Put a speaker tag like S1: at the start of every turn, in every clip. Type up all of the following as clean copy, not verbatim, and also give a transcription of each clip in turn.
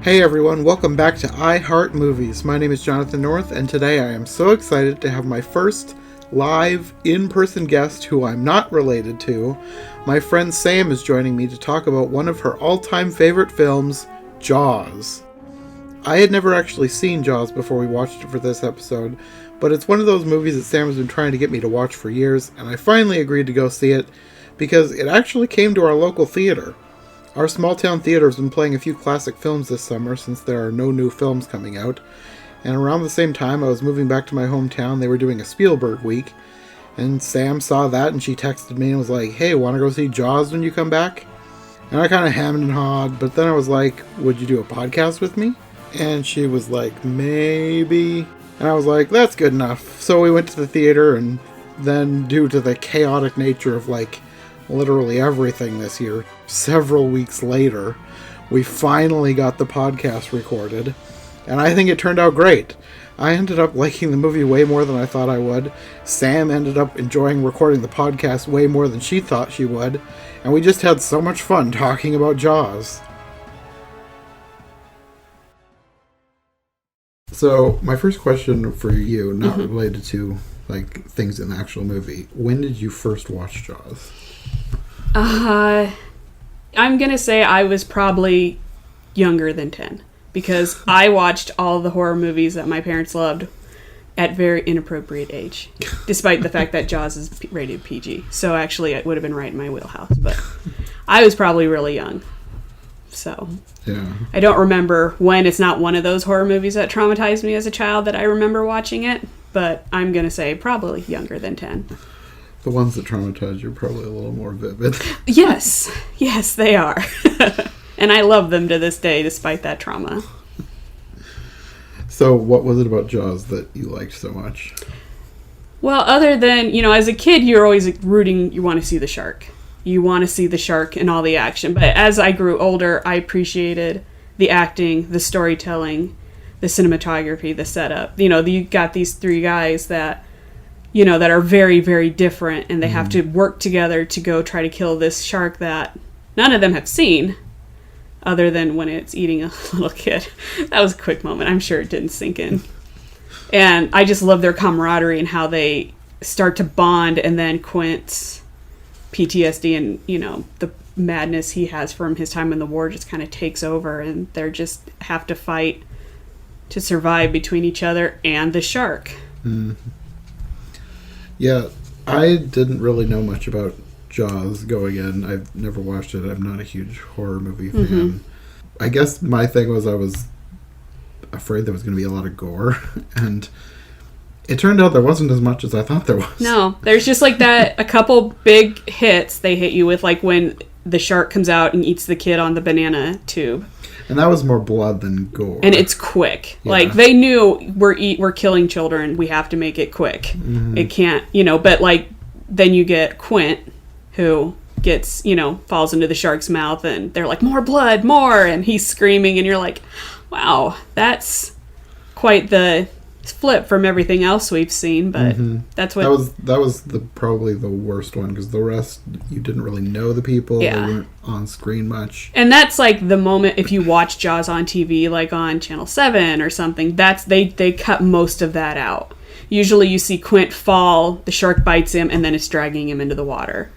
S1: Hey everyone, welcome back to I Heart Movies. My name is Jonathan North, and today I am so excited to have my first live, in-person guest who I'm not related to. My friend Sam is joining me to talk about one of her all-time favorite films, Jaws. I had never actually seen Jaws before we watched it for this episode, but it's one of those movies that Sam has been trying to get me to watch for years, and I finally agreed to go see it because it actually came to our local theater. Our small town theater has been playing a few classic films this summer since there are no new films coming out, and around the same time I was moving back to my hometown, they were doing a Spielberg week, and Sam saw that and she texted me and was like, "Hey, want to go see Jaws when you come back?" And I kind of hammed and hawed, but then I was like, "Would you do a podcast with me?" And she was like, "Maybe." And I was like, "That's good enough." So we went to the theater, and then due to the chaotic nature of literally everything this year, several weeks later, we finally got the podcast recorded, and I think it turned out great. I ended up liking the movie way more than I thought I would. Sam ended up enjoying recording the podcast way more than she thought she would, and we just had so much fun talking about Jaws. So, my first question for you, not related to things in the actual movie, when did you first watch Jaws?
S2: I'm gonna say I was probably younger than 10, because I watched all the horror movies that my parents loved at very inappropriate age, despite the fact that Jaws is rated PG. So actually it would have been right in my wheelhouse, but I was probably really young. So
S1: yeah. I
S2: don't remember when. It's not one of those horror movies that traumatized me as a child that I remember watching it, but I'm gonna say probably younger than 10.
S1: The ones that traumatize you are probably a little more vivid.
S2: Yes, they are. And I love them to this day, despite that trauma.
S1: So what was it about Jaws that you liked so much?
S2: Well, other than, as a kid, you're always rooting, you want to see the shark. You want to see the shark and all the action. But as I grew older, I appreciated the acting, the storytelling, the cinematography, the setup. You got these three guys that are very, very different, and they have to work together to go try to kill this shark that none of them have seen, other than when it's eating a little kid. That was a quick moment. I'm sure it didn't sink in. And I just love their camaraderie and how they start to bond, and then Quint's PTSD and, the madness he has from his time in the war just kind of takes over, and they're just have to fight to survive between each other and the shark.
S1: Mm. Yeah, I didn't really know much about Jaws going in. I've never watched it. I'm not a huge horror movie fan. Mm-hmm. I guess my thing was I was afraid there was going to be a lot of gore, and it turned out there wasn't as much as I thought there was.
S2: No, there's just a couple big hits they hit you with, like when the shark comes out and eats the kid on the banana tube.
S1: And that was more blood than gore.
S2: And it's quick. Yeah. They knew we're killing children. We have to make it quick. Mm-hmm. It can't, but then you get Quint, who gets, falls into the shark's mouth, and they're like, more blood, more. And he's screaming, and you're like, wow, that's quite the flip from everything else we've seen. But that's what...
S1: That was probably the worst one, because the rest, you didn't really know the people. Yeah. They weren't on screen much.
S2: And that's the moment, if you watch Jaws on TV, on Channel 7 or something, that's they cut most of that out. Usually you see Quint fall, the shark bites him, and then it's dragging him into the water.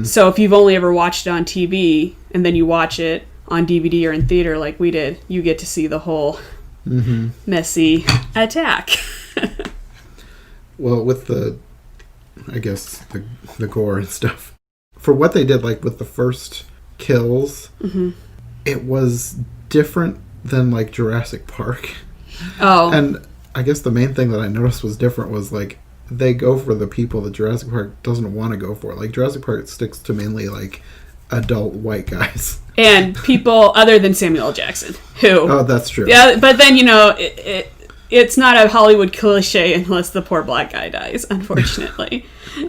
S2: So if you've only ever watched it on TV, and then you watch it on DVD or in theater like we did, you get to see the whole messy attack.
S1: Well, with the gore and stuff, for what they did, with the first kills, it was different than Jurassic Park.
S2: Oh.
S1: And I guess the main thing that I noticed was different was they go for the people that Jurassic Park doesn't want to go for. Jurassic Park sticks to mainly adult white guys.
S2: And people other than Samuel L. Jackson, who...
S1: Oh, that's true.
S2: Yeah, but then, it's not a Hollywood cliche unless the poor black guy dies, unfortunately.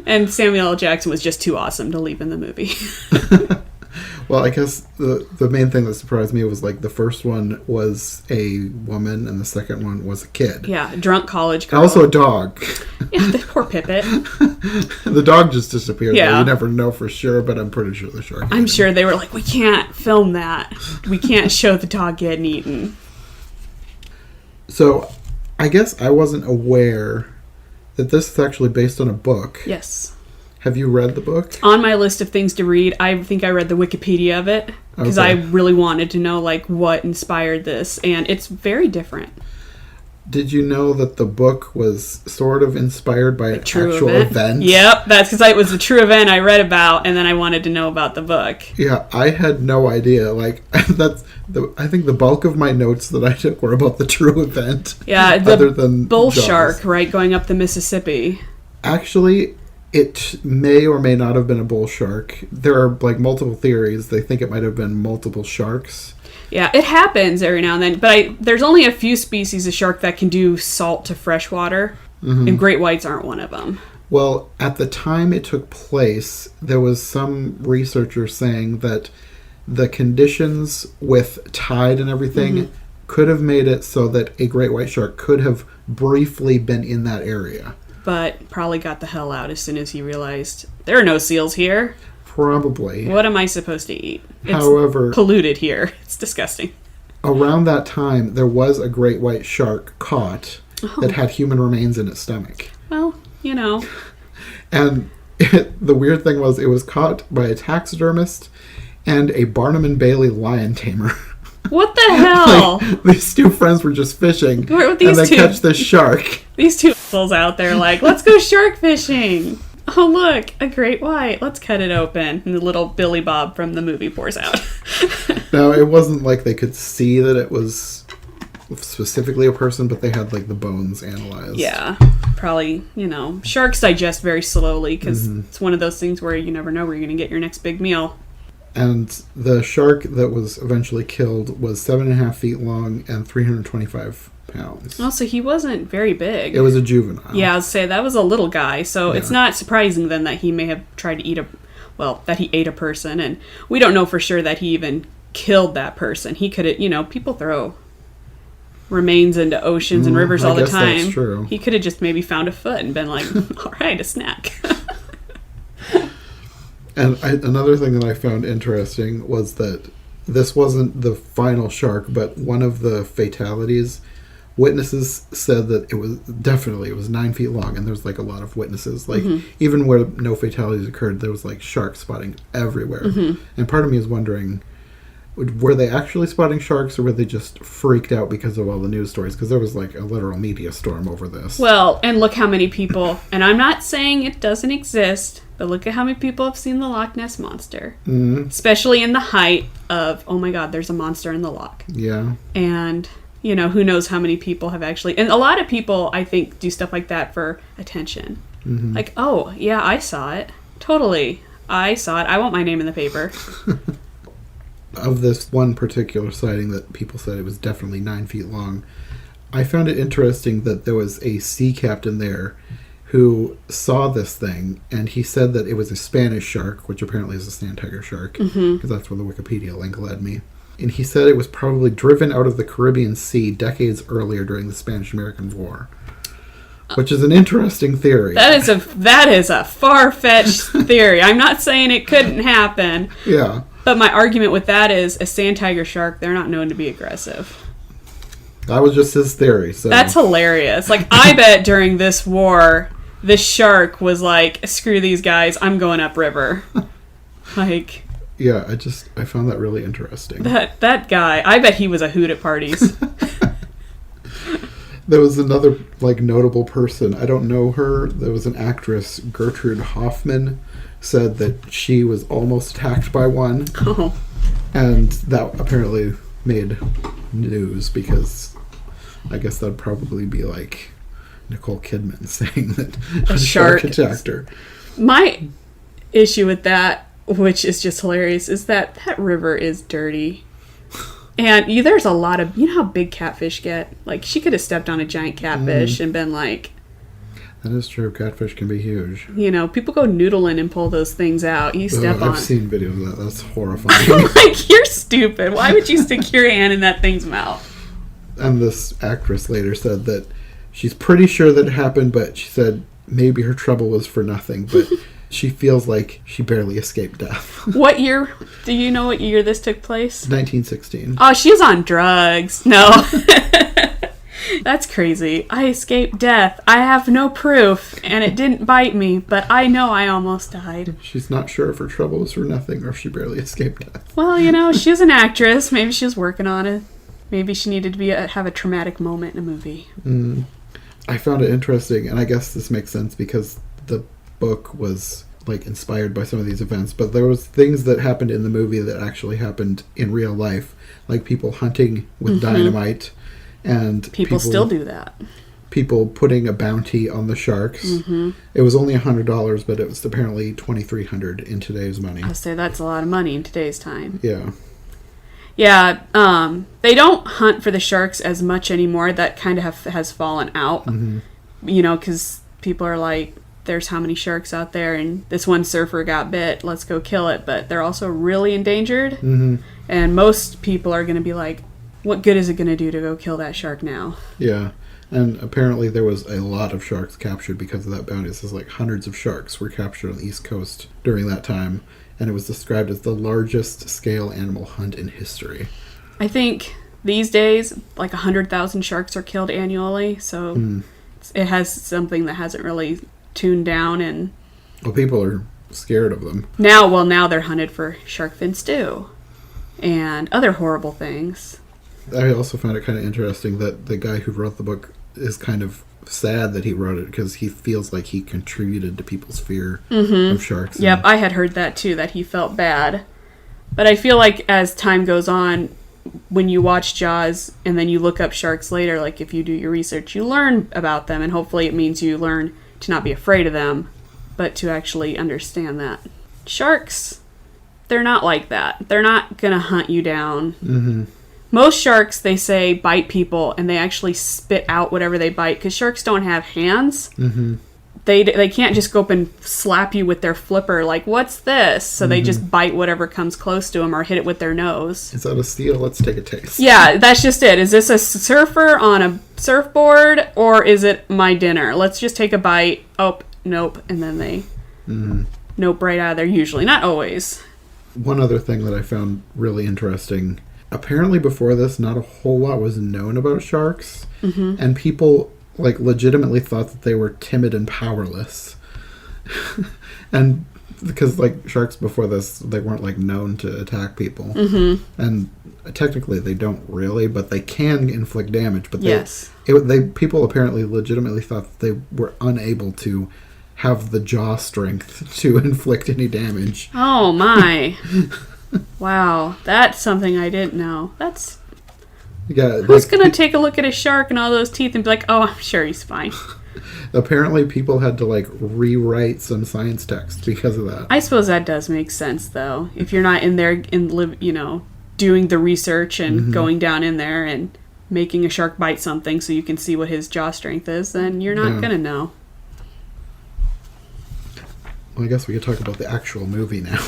S2: And Samuel L. Jackson was just too awesome to leave in the movie.
S1: Well, I guess the main thing that surprised me was like the first one was a woman and the second one was a kid.
S2: Yeah, drunk college girl.
S1: And also a dog.
S2: Yeah, the poor Pippet.
S1: The dog just disappeared.
S2: Yeah.
S1: Though. You never know for sure, but I'm pretty sure the shark.
S2: I'm sure they were like, we can't film that. We can't show the dog getting eaten.
S1: So, I guess I wasn't aware that this is actually based on a book.
S2: Yes.
S1: Have you read the book?
S2: On my list of things to read, I think I read the Wikipedia of it because I really wanted to know like what inspired this, and it's very different.
S1: Did you know that the book was sort of inspired by an actual event?
S2: Yep, that's because it was a true event I read about, and then I wanted to know about the book.
S1: Yeah, I had no idea. Like I think the bulk of my notes that I took were about the true event.
S2: Yeah,
S1: other than
S2: bull
S1: Jaws.
S2: shark, right, going up the Mississippi.
S1: Actually, it may or may not have been a bull shark. There are like multiple theories. They think it might have been multiple sharks.
S2: Yeah, it happens every now and then, but there's only a few species of shark that can do salt to freshwater, and great whites aren't one of them.
S1: Well, at the time it took place, there was some researchers saying that the conditions with tide and everything could have made it so that a great white shark could have briefly been in that area.
S2: But probably got the hell out as soon as he realized, there are no seals here.
S1: Probably.
S2: What am I supposed to eat? It's
S1: However,
S2: polluted here. It's disgusting.
S1: Around that time, there was a great white shark caught that had human remains in its stomach.
S2: Well, you know.
S1: And the weird thing was it was caught by a taxidermist and a Barnum and Bailey lion tamer.
S2: What the hell?
S1: Like, these two friends were just fishing, and they catch this shark.
S2: These two fools out there like, let's go shark fishing. Oh, look, a great white. Let's cut it open. And the little Billy Bob from the movie pours out.
S1: Now, it wasn't like they could see that it was specifically a person, but they had, like, the bones analyzed.
S2: Yeah, probably, you know. Sharks digest very slowly because it's one of those things where you never know where you're going to get your next big meal.
S1: And the shark that was eventually killed was 7.5 feet long and 325 pounds.
S2: Oh, so he wasn't very big.
S1: It was a juvenile.
S2: Yeah, I would say that was a little guy, so it's not surprising then that he may have tried to that he ate a person, and we don't know for sure that he even killed that person. He could have, you know, people throw remains into oceans and rivers all the time.
S1: That's true.
S2: He could have just maybe found a foot and been like, all right, a snack.
S1: And another thing that I found interesting was that this wasn't the final shark, but one of the fatalities, witnesses said that it was 9 feet long, and there's like a lot of witnesses. Like even where no fatalities occurred, there was like shark spotting everywhere. And part of me is wondering, were they actually spotting sharks, or were they just freaked out because of all the news stories? Because there was like a literal media storm over this.
S2: Well, and look how many people, and I'm not saying it doesn't exist, but look at how many people have seen the Loch Ness Monster. Especially in the height of, oh my God, there's a monster in the loch. Yeah. And, you know, who knows how many people have actually, and a lot of people, I think, do stuff like that for attention. Like, oh, yeah, I saw it. Totally. I saw it. I want my name in the paper.
S1: Of this one particular sighting that people said it was definitely 9 feet long, I found it interesting that there was a sea captain there who saw this thing, and he said that it was a Spanish shark, which apparently is a sand tiger shark, because that's where the Wikipedia link led me. And he said it was probably driven out of the Caribbean Sea decades earlier during the Spanish-American War, which is an interesting theory.
S2: That is a far-fetched theory. I'm not saying it couldn't happen.
S1: Yeah.
S2: But my argument with that is a sand tiger shark, they're not known to be aggressive.
S1: That was just his theory. So
S2: that's hilarious. Like, I bet during this war, this shark was like, screw these guys, I'm going upriver. Like...
S1: Yeah, I found that really interesting.
S2: That guy, I bet he was a hoot at parties.
S1: There was another, like, notable person. I don't know her. There was an actress, Gertrude Hoffman, said that she was almost attacked by one. Oh. And that apparently made news because I guess that'd probably be like Nicole Kidman saying that a shark attacked her. My
S2: issue with that, which is just hilarious, is that river is dirty. And there's a lot of... You know how big catfish get? Like, she could have stepped on a giant catfish and been like...
S1: That is true. Catfish can be huge.
S2: You know, people go noodling and pull those things out. You step on.
S1: I've seen videos of that. That's horrifying.
S2: Like, you're stupid. Why would you stick your hand in that thing's mouth?
S1: And this actress later said that she's pretty sure that it happened, but she said maybe her trouble was for nothing. But she feels like she barely escaped death.
S2: What year? Do you know what year this took place?
S1: 1916.
S2: Oh, she's on drugs. No. That's crazy. I escaped death. I have no proof, and it didn't bite me, but I know I almost died.
S1: She's not sure if her trouble was for nothing or if she barely escaped death.
S2: Well, you know, she's an actress. Maybe she was working on it. Maybe she needed to have a traumatic moment in a movie.
S1: I found it interesting, and I guess this makes sense because the book was like inspired by some of these events, but there was things that happened in the movie that actually happened in real life, like people hunting with dynamite. And
S2: people still do that.
S1: People putting a bounty on the sharks. It was only $100, but it was apparently $2,300 in today's money.
S2: I'd say that's a lot of money in today's time.
S1: Yeah.
S2: Yeah, they don't hunt for the sharks as much anymore. That kind of has fallen out. You know, because people are like, there's how many sharks out there, and this one surfer got bit, let's go kill it. But they're also really endangered. And most people are going to be like, what good is it going to do to go kill that shark now? Yeah.
S1: And apparently there was a lot of sharks captured because of that bounty. It says like hundreds of sharks were captured on the East Coast during that time. And it was described as the largest scale animal hunt in history.
S2: I think these days, like 100,000 sharks are killed annually. So it has something that hasn't really tuned down. And
S1: well, people are scared of them.
S2: Now they're hunted for shark fin stew and other horrible things.
S1: I also found it kind of interesting that the guy who wrote the book is kind of sad that he wrote it because he feels like he contributed to people's fear of sharks.
S2: Yep, I had heard that too, that he felt bad. But I feel like as time goes on, when you watch Jaws and then you look up sharks later, like if you do your research, you learn about them, and hopefully it means you learn to not be afraid of them, but to actually understand that. Sharks, they're not like that. They're not going to hunt you down. Most sharks, they say, bite people, and they actually spit out whatever they bite, because sharks don't have hands. They can't just go up and slap you with their flipper, like, what's this? So they just bite whatever comes close to them or hit it with their nose.
S1: Is that a steal? Let's take a taste.
S2: Yeah, that's just it. Is this a surfer on a surfboard, or is it my dinner? Let's just take a bite. Oh, nope. And then they nope right out of there, usually. Not always.
S1: One other thing that I found really interesting, apparently before this, not a whole lot was known about sharks, and people like legitimately thought that they were timid and powerless. And because like sharks before this, they weren't like known to attack people, and technically they don't really, but they can inflict damage. But people apparently legitimately thought that they were unable to have the jaw strength to inflict any damage.
S2: Oh my. Wow, that's something I didn't know. That's...
S1: Yeah,
S2: who's going to take a look at a shark and all those teeth and be like, oh, I'm sure he's fine.
S1: Apparently people had to like rewrite some science text because of that.
S2: I suppose that does make sense, though. If you're not in there doing the research and going down in there and making a shark bite something so you can see what his jaw strength is, then you're not going to know.
S1: Well, I guess we could talk about the actual movie now.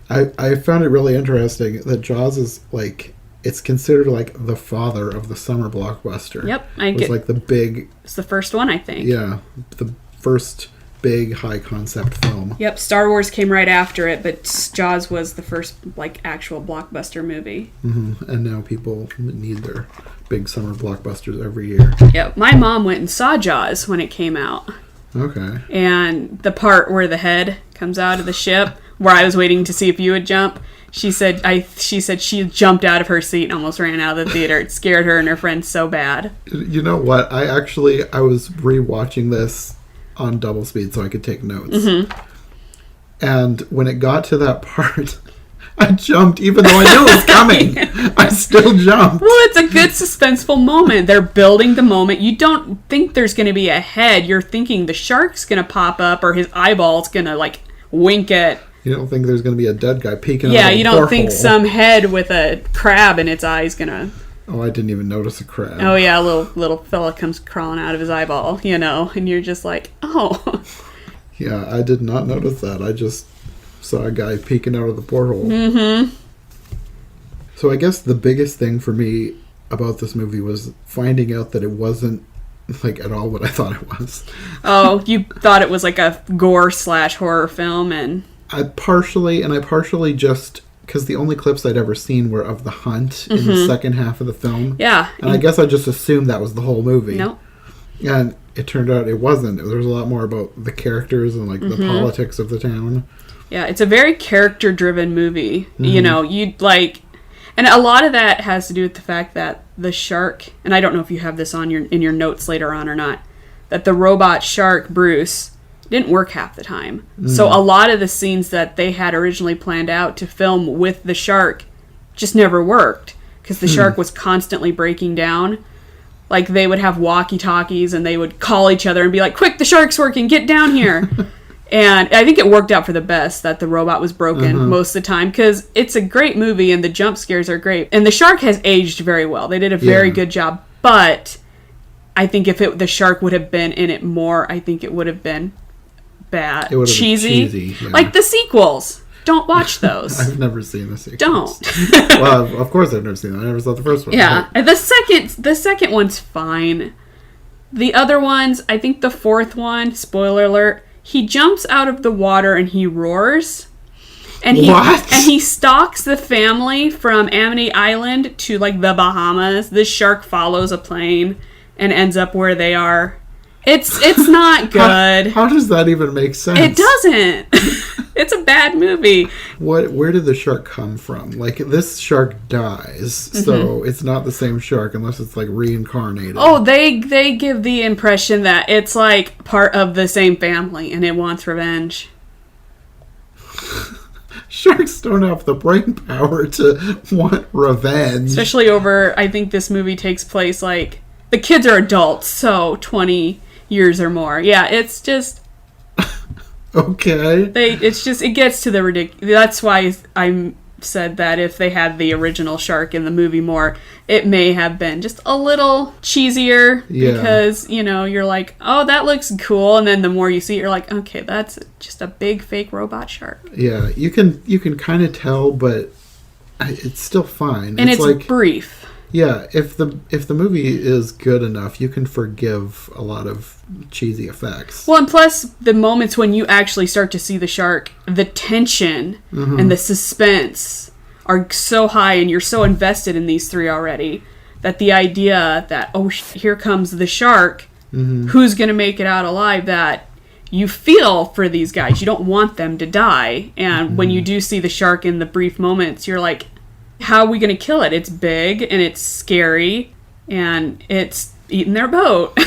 S1: I found it really interesting that Jaws is like, it's considered like the father of the summer blockbuster.
S2: Yep,
S1: it's
S2: the first one, I think.
S1: Yeah, the first big high concept film.
S2: Yep, Star Wars came right after it, but Jaws was the first like actual blockbuster movie.
S1: And now people need their big summer blockbusters every year.
S2: Yep, my mom went and saw Jaws when it came out.
S1: Okay.
S2: And the part where the head comes out of the ship, where I was waiting to see if you would jump, she said she jumped out of her seat and almost ran out of the theater. It scared her and her friends so bad. You
S1: know what? I was rewatching this on double speed so I could take notes. And when it got to that part, I jumped, even though I knew it was coming. I still jumped.
S2: Well, it's a good suspenseful moment. They're building the moment. You don't think there's going to be a head. You're thinking the shark's going to pop up or his eyeball's going to, like, wink at...
S1: You don't think there's going to be a dead guy peeking out of a
S2: Yeah, you don't think
S1: porthole.
S2: some head with a crab in its eye is going to
S1: Oh, I didn't even notice a crab.
S2: Oh yeah, a little fella comes crawling out of his eyeball, and you're just like, oh.
S1: Yeah, I did not notice that. I just saw a guy peeking out of the porthole.
S2: Mm-hmm.
S1: So I guess the biggest thing for me about this movie was finding out that it wasn't like at all what I thought it was.
S2: Oh, you thought it was like a gore/horror film, and
S1: I partially just because the only clips I'd ever seen were of the hunt in the second half of the film.
S2: Yeah.
S1: And I guess I just assumed that was the whole movie.
S2: No.
S1: And it turned out it wasn't. There was a lot more about the characters and like the politics of the town.
S2: Yeah, it's a very character-driven movie. You'd like, and a lot of that has to do with the fact that the shark, and I don't know if you have this on in your notes later on or not, that the robot shark Bruce didn't work half the time. So a lot of the scenes that they had originally planned out to film with the shark just never worked because the shark was constantly breaking down. Like, they would have walkie-talkies and they would call each other and be like, quick, the shark's working, get down here. And I think it worked out for the best that the robot was broken most of the time because it's a great movie and the jump scares are great. And the shark has aged very well. They did a very good job. But I think if the shark would have been in it more, I think it would have been bad.
S1: It would have
S2: cheesy.
S1: Been cheesy, yeah.
S2: Like the sequels. Don't watch those.
S1: I've never seen the sequels.
S2: Don't.
S1: Well, of course I've never seen them. I never saw the first one.
S2: Yeah. And the second one's fine. The other ones, I think the fourth one, spoiler alert, he jumps out of the water and he roars. And he stalks the family from Amity Island to like the Bahamas. This shark follows a plane and ends up where they are. It's not good.
S1: How does that even make sense?
S2: It doesn't. It's a bad movie.
S1: Where did the shark come from? Like, this shark dies, so it's not the same shark unless it's like reincarnated.
S2: Oh, they give the impression that it's like part of the same family and it wants revenge.
S1: Sharks don't have the brain power to want revenge.
S2: Especially over, I think this movie takes place like, the kids are adults, so 20 years or more. Yeah, it's just...
S1: Okay.
S2: It gets to the ridiculous. That's why I said that if they had the original shark in the movie more, it may have been just a little cheesier. Yeah. Because, you're like, oh, that looks cool. And then the more you see it, you're like, okay, that's just a big fake robot shark.
S1: Yeah, you can kind of tell, but it's still fine.
S2: And it's like, brief.
S1: Yeah, if the movie is good enough, you can forgive a lot of cheesy effects.
S2: Well, and plus the moments when you actually start to see the shark, the tension and the suspense are so high, and you're so invested in these three already that the idea that here comes the shark, who's going to make it out alive, that you feel for these guys. You don't want them to die, and when you do see the shark in the brief moments, you're like, how are we going to kill it? It's big, and it's scary, and it's eating their boat.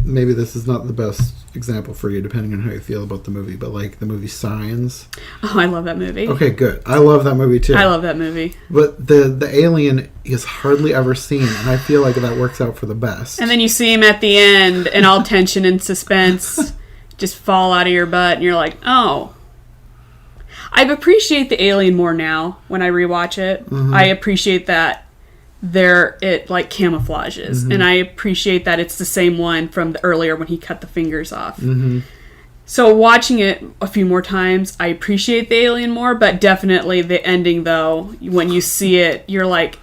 S1: Maybe this is not the best example for you, depending on how you feel about the movie, but like the movie Signs.
S2: Oh, I love that movie.
S1: Okay, good. I love that movie, too.
S2: I love that movie.
S1: But the alien is hardly ever seen, and I feel like that works out for the best.
S2: And then you see him at the end, and all tension and suspense just fall out of your butt, and you're like, oh... I appreciate the alien more now when I rewatch it. I appreciate that it like camouflages, and I appreciate that it's the same one from the earlier when he cut the fingers off. So watching it a few more times, I appreciate the alien more, but definitely the ending though, when you see it, you're like,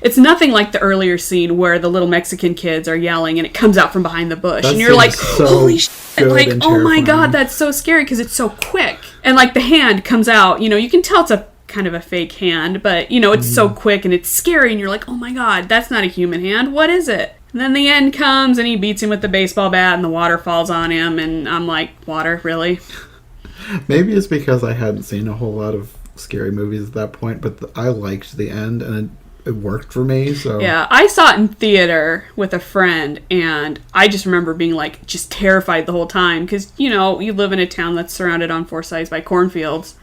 S2: it's nothing like the earlier scene where the little Mexican kids are yelling and it comes out from behind the bush. And you're like, holy shit. Like, oh my god, that's so scary because it's so quick. And like the hand comes out, you can tell it's a kind of a fake hand, but it's so quick and it's scary and you're like, oh my god, that's not a human hand. What is it? And then the end comes and he beats him with the baseball bat and the water falls on him and I'm like, water, really?
S1: Maybe it's because I hadn't seen a whole lot of scary movies at that point, but I liked the end and it worked for me. So
S2: yeah, I saw it in theater with a friend and I just remember being like just terrified the whole time because you live in a town that's surrounded on four sides by cornfields.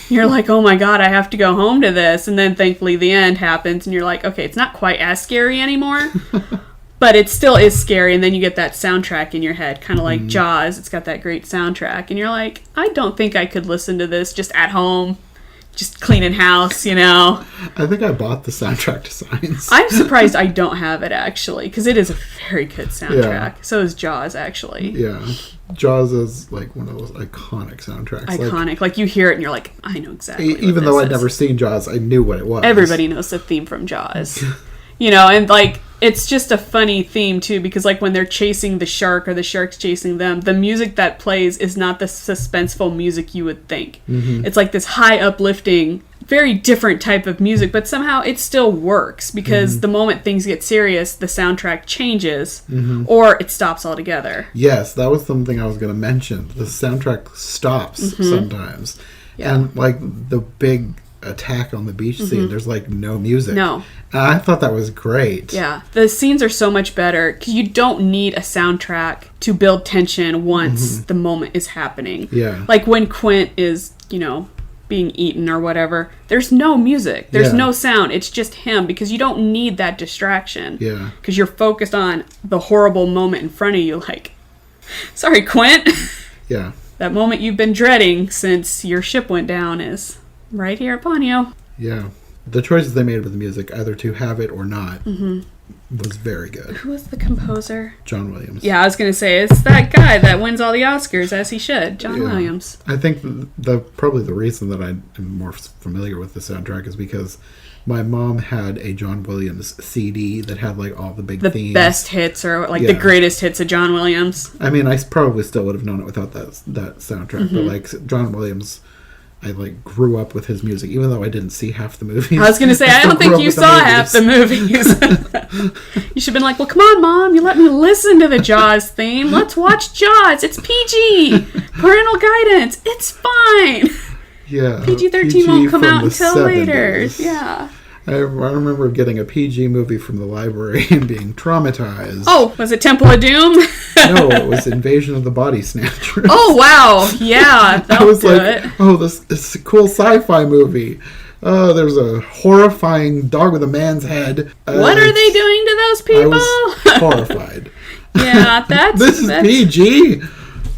S2: You're like, oh my god, I have to go home to this, and then thankfully the end happens and you're like, okay, it's not quite as scary anymore. But it still is scary, and then you get that soundtrack in your head, kind of like Jaws. It's got that great soundtrack, and you're like, I don't think I could listen to this just at home, just cleaning house, you know.
S1: I think I bought the soundtrack to Signs.
S2: I'm surprised I don't have it, actually, because it is a very good soundtrack.
S1: Yeah.
S2: So is Jaws, actually.
S1: Yeah. Jaws is like one of those iconic soundtracks.
S2: Iconic. Like you hear it and you're like, I know exactly what
S1: even though
S2: this
S1: I'd never seen Jaws, I knew what it was.
S2: Everybody knows the theme from Jaws. You know, and like it's just a funny theme too, because like when they're chasing the shark or the shark's chasing them, the music that plays is not the suspenseful music you would think. It's like this high uplifting, very different type of music, but somehow it still works because the moment things get serious, the soundtrack changes or it stops altogether.
S1: Yes, that was something I was going to mention. The soundtrack stops sometimes.
S2: Yeah.
S1: And like the big attack on the beach scene, there's like no music.
S2: No.
S1: And I thought that was great.
S2: Yeah, the scenes are so much better because you don't need a soundtrack to build tension once the moment is happening.
S1: Yeah.
S2: Like when Quint is, you know, being eaten or whatever, there's no music. There's no sound. It's just him because you don't need that distraction.
S1: Yeah.
S2: Because you're focused on the horrible moment in front of you. Like, sorry, Quint.
S1: Yeah.
S2: That moment you've been dreading since your ship went down is right here upon you.
S1: Yeah. The choices they made with the music, either to have it or not, was very good.
S2: Who was the composer?
S1: John Williams.
S2: Yeah, I was going to say, it's that guy that wins all the Oscars, as he should, John Williams.
S1: I think probably the reason that I am more familiar with the soundtrack is because my mom had a John Williams CD that had like all the big themes.
S2: The best hits or like the greatest hits of John Williams.
S1: I mean, I probably still would have known it without that soundtrack, but like John Williams, I like grew up with his music, even though I didn't see half the movies.
S2: I was going to say, I don't think you saw half the movies. You should have been like, well, come on, Mom, you let me listen to the Jaws theme. Let's watch Jaws. It's PG. Parental guidance. It's fine.
S1: Yeah.
S2: PG-13 won't come out until
S1: 70s.
S2: later. Yeah.
S1: I remember getting a PG movie from the library and being traumatized.
S2: Oh, was it Temple of Doom?
S1: No, it was Invasion of the Body Snatchers.
S2: Oh, wow. Yeah,
S1: I was
S2: do
S1: like,
S2: it.
S1: oh, this is a cool sci-fi movie. Oh, there's a horrifying dog with a man's head.
S2: What are they doing to those people?
S1: I was horrified.
S2: Yeah, that's...
S1: This is PG.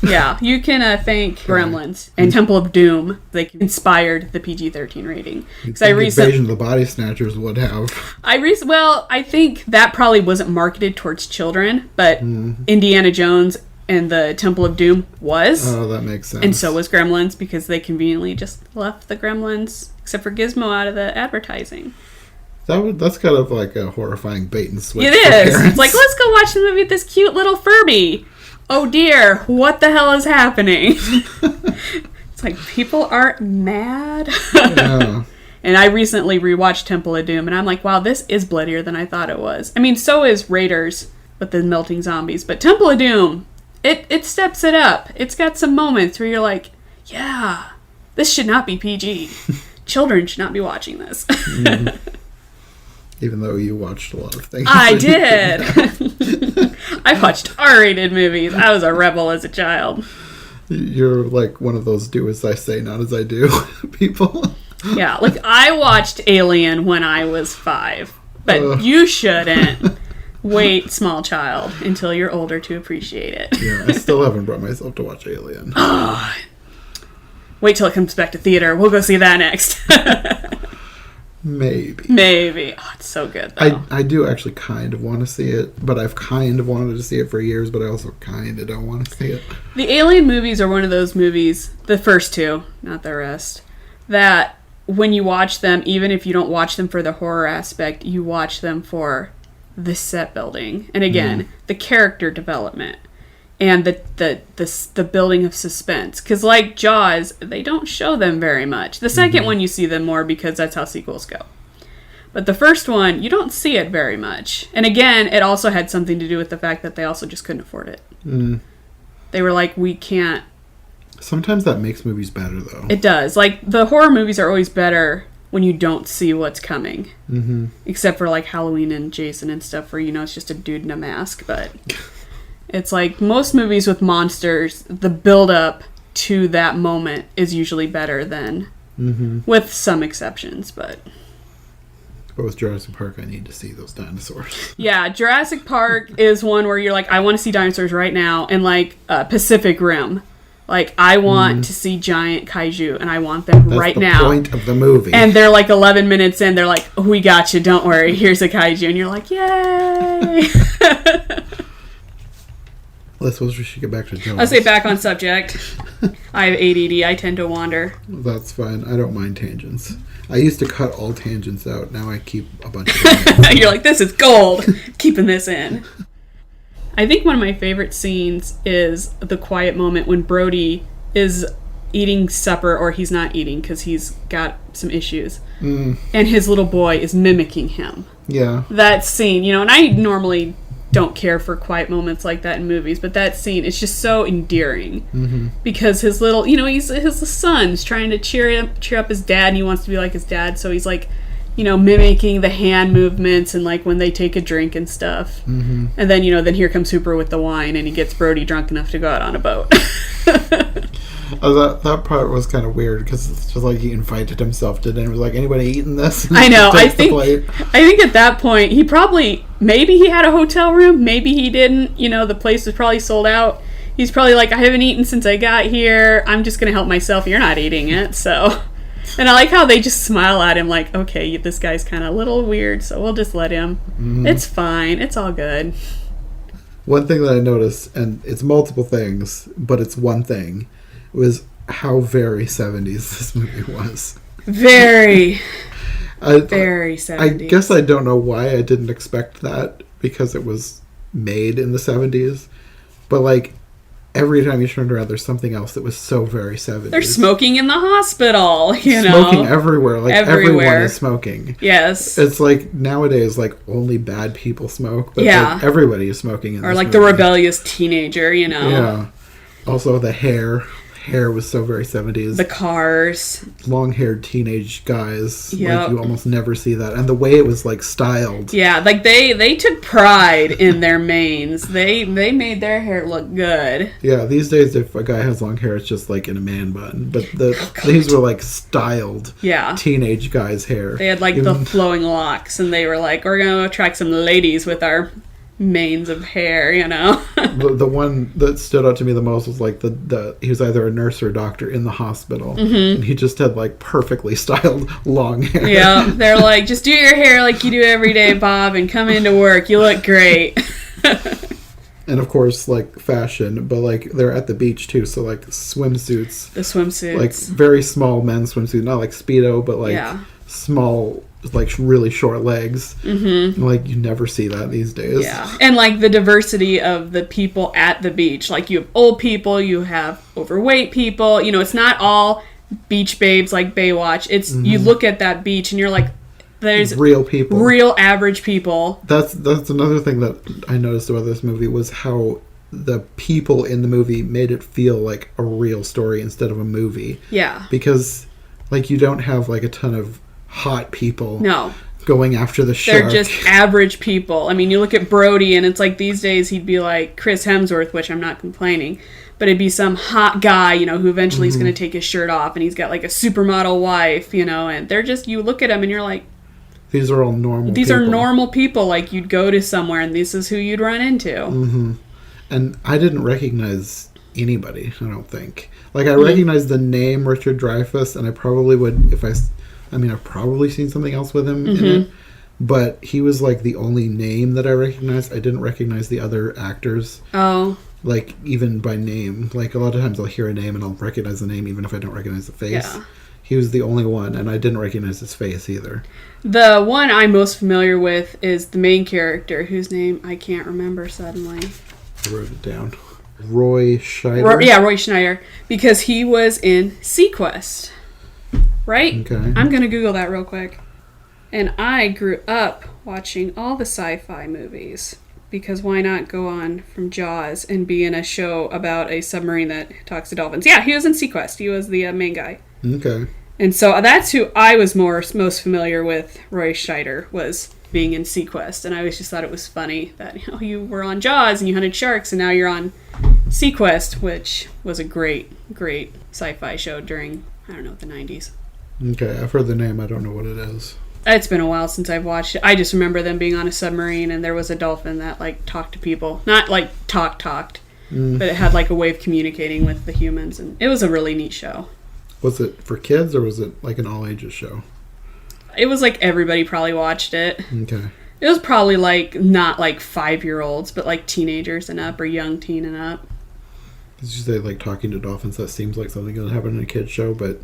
S2: Yeah, you can thank Gremlins and Temple of Doom. They inspired the PG-13 rating. Because
S1: Invasion of the Body Snatchers would have.
S2: I think that probably wasn't marketed towards children, but Indiana Jones and the Temple of Doom was.
S1: Oh, that makes sense.
S2: And so was Gremlins because they conveniently just left the Gremlins, except for Gizmo, out of the advertising.
S1: That's kind of like a horrifying bait and switch.
S2: It is. It's like, let's go watch the movie with this cute little Furby. Oh dear, what the hell is happening? It's like, people aren't mad.
S1: Yeah.
S2: And I recently rewatched Temple of Doom, and I'm like, wow, this is bloodier than I thought it was. I mean, so is Raiders with the melting zombies, but Temple of Doom, it steps it up. It's got some moments where you're like, yeah, this should not be PG. Children should not be watching this.
S1: Even though you watched a lot of things.
S2: I did. I watched R-rated movies. I was a rebel as a child.
S1: You're like one of those do as I say, not as I do people.
S2: Yeah, like I watched Alien when I was 5. But you shouldn't. Wait, small child, until you're older to appreciate it.
S1: Yeah, I still haven't brought myself to watch Alien.
S2: Wait till it comes back to theater. We'll go see that next. Maybe. Oh, it's so good, though.
S1: I do actually kind of want to see it, but I've kind of wanted to see it for years, but I also kind of don't want to see it.
S2: The Alien movies are one of those movies, the first two, not the rest, that when you watch them, even if you don't watch them for the horror aspect, you watch them for the set building. And again, the character development. And the building of suspense. Because like Jaws, they don't show them very much. The second one you see them more because that's how sequels go. But the first one, you don't see it very much. And again, it also had something to do with the fact that they also just couldn't afford it. They were like, we can't.
S1: Sometimes that makes movies better, though.
S2: It does. Like, the horror movies are always better when you don't see what's coming. Except for like Halloween and Jason and stuff where, you know, it's just a dude in a mask. But... it's like most movies with monsters, the build-up to that moment is usually better than, with some exceptions, but...
S1: But with Jurassic Park, I need to see those dinosaurs.
S2: Yeah, Jurassic Park is one where you're like, I want to see dinosaurs right now, and like Pacific Rim. Like, I want to see giant kaiju, and I want them right now.
S1: That's the point of the movie.
S2: And they're like 11 minutes in, they're like, oh, we got you, don't worry, here's a kaiju. And you're like, yay!
S1: Let's suppose we should get back to Jonas.
S2: I'll say back on subject. I have ADD, I tend to wander.
S1: That's fine, I don't mind tangents. I used to cut all tangents out, now I keep a bunch of them.
S2: You're like, this is gold, keeping this in. I think one of my favorite scenes is the quiet moment when Brody is eating supper, or he's not eating because he's got some issues. And his little boy is mimicking him.
S1: Yeah.
S2: That scene, and I normally don't care for quiet moments like that in movies, but that scene is just so endearing. Because his little, his son's trying to cheer up his dad, and he wants to be like his dad, so he's like, mimicking the hand movements and like when they take a drink and stuff. And then, then here comes Hooper with the wine, and he gets Brody drunk enough to go out on a boat.
S1: That part was kind of weird because it's just like he invited himself to dinner. It was like, anybody eating this?
S2: I know. I think at that point maybe he had a hotel room, maybe he didn't. The place was probably sold out. He's probably like, I haven't eaten since I got here. I'm just gonna help myself. You're not eating it, so. And I like how they just smile at him like, okay, this guy's kind of a little weird, so we'll just let him. It's fine. It's all good.
S1: One thing that I noticed, and it's multiple things, but it's one thing, was how very 70s this movie was. Very 70s. I guess I don't know why I didn't expect that, because it was made in the 70s. But, like, every time you turned around, there's something else that was so very 70s.
S2: They're smoking in the hospital,
S1: Smoking everywhere. Like, everyone is smoking.
S2: Yes.
S1: It's like, nowadays, like, only bad people smoke. But like, everybody is smoking in this
S2: like
S1: movie.
S2: The rebellious teenager, Yeah.
S1: Also, the hair. Hair was so very 70s.
S2: The cars.
S1: Long-haired teenage guys. Yep. Like, you almost never see that. And the way it was, like, styled.
S2: Yeah, like, they took pride in their manes. They made their hair look good.
S1: Yeah, these days, if a guy has long hair, it's just, like, in a man bun. But these were, like, styled teenage guys' hair.
S2: They had, like, the flowing locks, and they were like, we're going to attract some ladies with our manes of hair,
S1: The one that stood out to me the most was like he was either a nurse or a doctor in the hospital, and he just had like perfectly styled long hair.
S2: Yeah, they're like, just do your hair like you do every day, Bob, and come into work. You look great.
S1: And of course, like, fashion, but like they're at the beach too, so like swimsuits.
S2: The swimsuits,
S1: like very small men's swimsuit, not like Speedo, but like small, like really short legs. Like, you never see that these days.
S2: Yeah, and like the diversity of the people at the beach. Like, you have old people, you have overweight people. It's not all beach babes like Baywatch. It's you look at that beach and you're like, there's
S1: real people,
S2: real average people.
S1: That's another thing that I noticed about this movie was how the people in the movie made it feel like a real story instead of a movie. Yeah, because like you don't have like a ton of hot people going after the shark.
S2: They're just average people. I mean, you look at Brody and it's like these days he'd be like Chris Hemsworth, which I'm not complaining, but it'd be some hot guy, who eventually is going to take his shirt off, and he's got like a supermodel wife, and they're just, you look at him and you're like,
S1: these are all normal
S2: These are normal people, like you'd go to somewhere and this is who you'd run into.
S1: And I didn't recognize anybody, I don't think. Like, I recognized the name Richard Dreyfuss, and I probably would, I've probably seen something else with him in it, but he was like the only name that I recognized. I didn't recognize the other actors. Oh. Like, even by name. Like, a lot of times I'll hear a name and I'll recognize the name even if I don't recognize the face. Yeah. He was the only one, and I didn't recognize his face either.
S2: The one I'm most familiar with is the main character, whose name I can't remember suddenly.
S1: I wrote it down. Roy Scheider?
S2: Roy Schneider. Because he was in Sequest. Right? Okay. I'm going to Google that real quick. And I grew up watching all the sci-fi movies. Because why not go on from Jaws and be in a show about a submarine that talks to dolphins? Yeah, he was in Sequest. He was the main guy. Okay. And so that's who I was most familiar with. Roy Scheider was being in Sequest, and I always just thought it was funny that you were on Jaws and you hunted sharks, and now you're on Sequest, which was a great sci-fi show during the 90s.
S1: Okay, I've heard the name. I don't know what it is.
S2: It's been a while since I've watched it. I just remember them being on a submarine, and there was a dolphin that talked to people, not talked, but it had like a way of communicating with the humans, and it was a really neat show.
S1: Was it for kids or was it like an all ages show?
S2: It was like everybody probably watched it.
S1: Okay.
S2: It was probably like not like 5-year-olds, but like teenagers and up or young teen and up.
S1: Did you say like talking to dolphins? That seems like something that would happen in a kid's show, but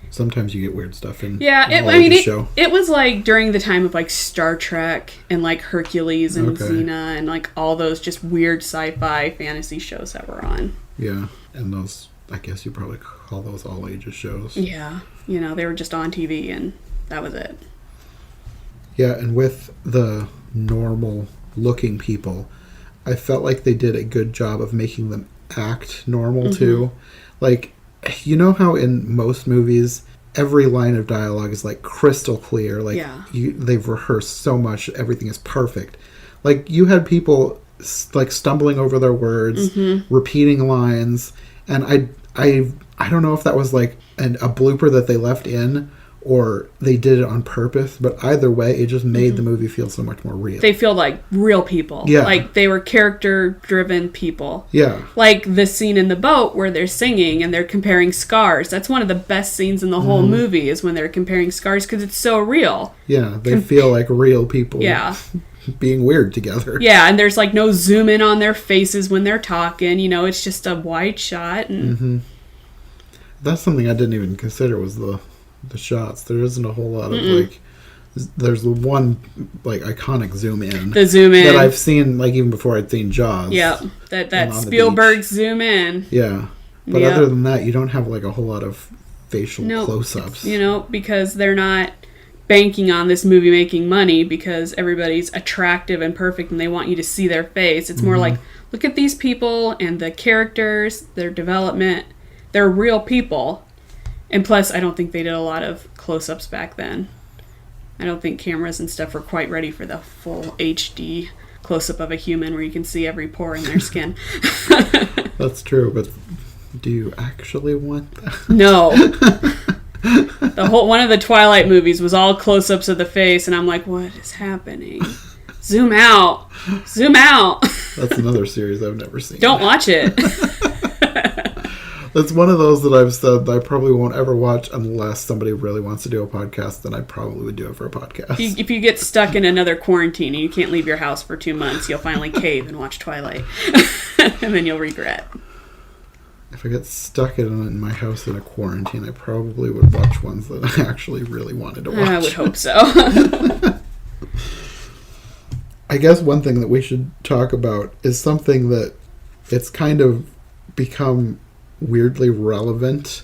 S1: sometimes you get weird stuff in
S2: it was like during the time of like Star Trek and like Hercules and Xena and like all those just weird sci-fi fantasy shows that were on.
S1: Yeah, and those, I guess you probably call those all ages shows.
S2: Yeah, you know, they were just on TV and that was it.
S1: Yeah, and with the normal looking people, I felt like they did a good job of making them act normal too. Like, you know how in most movies every line of dialogue is like crystal clear, like they've rehearsed so much, everything is perfect. Like, you had people like stumbling over their words, repeating lines, and I don't know if that was like a blooper that they left in or they did it on purpose, but either way, it just made the movie feel so much more real.
S2: They feel like real people.
S1: Yeah.
S2: Like they were character-driven people.
S1: Yeah.
S2: Like the scene in the boat where they're singing and they're comparing scars. That's one of the best scenes in the whole movie is when they're comparing scars because it's so real.
S1: Yeah, they feel like real people.
S2: Yeah.
S1: Being weird together.
S2: Yeah, and there's like no zoom in on their faces when they're talking. You know, it's just a wide shot. And
S1: That's something I didn't even consider was the shots. There isn't a whole lot of like. There's the one like iconic zoom in.
S2: The zoom in
S1: that I've seen like even before I'd seen Jaws.
S2: Yeah, that Spielberg zoom in.
S1: Yeah, but other than that, you don't have like a whole lot of facial close-ups.
S2: You know, because they're not banking on this movie making money because everybody's attractive and perfect and they want you to see their face. It's more like, look at these people and the characters, their development. They're real people. And plus, I don't think they did a lot of close-ups back then. I don't think cameras and stuff were quite ready for the full HD close-up of a human where you can see every pore in their skin.
S1: That's true, but do you actually want that?
S2: No. One of the Twilight movies was all close-ups of the face, and I'm like, what is happening? Zoom out. Zoom out.
S1: That's another series I've never seen.
S2: Don't watch it.
S1: That's one of those that I've said that I probably won't ever watch unless somebody really wants to do a podcast, then I probably would do it for a podcast.
S2: If you get stuck in another quarantine and you can't leave your house for 2 months, you'll finally cave and watch Twilight. And then you'll regret.
S1: If I get stuck in my house in a quarantine, I probably would watch ones that I actually really wanted to watch.
S2: I would hope so.
S1: I guess one thing that we should talk about is something that it's kind of become weirdly relevant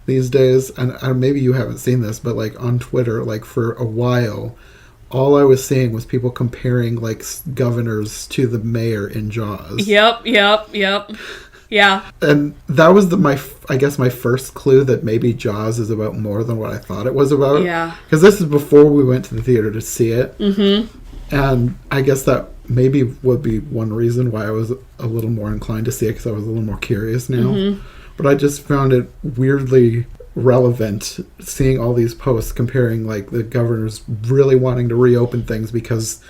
S1: these days, and maybe you haven't seen this, but like on Twitter, like for a while, all I was seeing was people comparing like governors to the mayor in Jaws.
S2: Yep. Yeah.
S1: And that was my first clue that maybe Jaws is about more than what I thought it was about.
S2: Yeah.
S1: Because this is before we went to the theater to see it. And I guess that maybe would be one reason why I was a little more inclined to see it, because I was a little more curious now. But I just found it weirdly relevant seeing all these posts comparing like the governors really wanting to reopen things because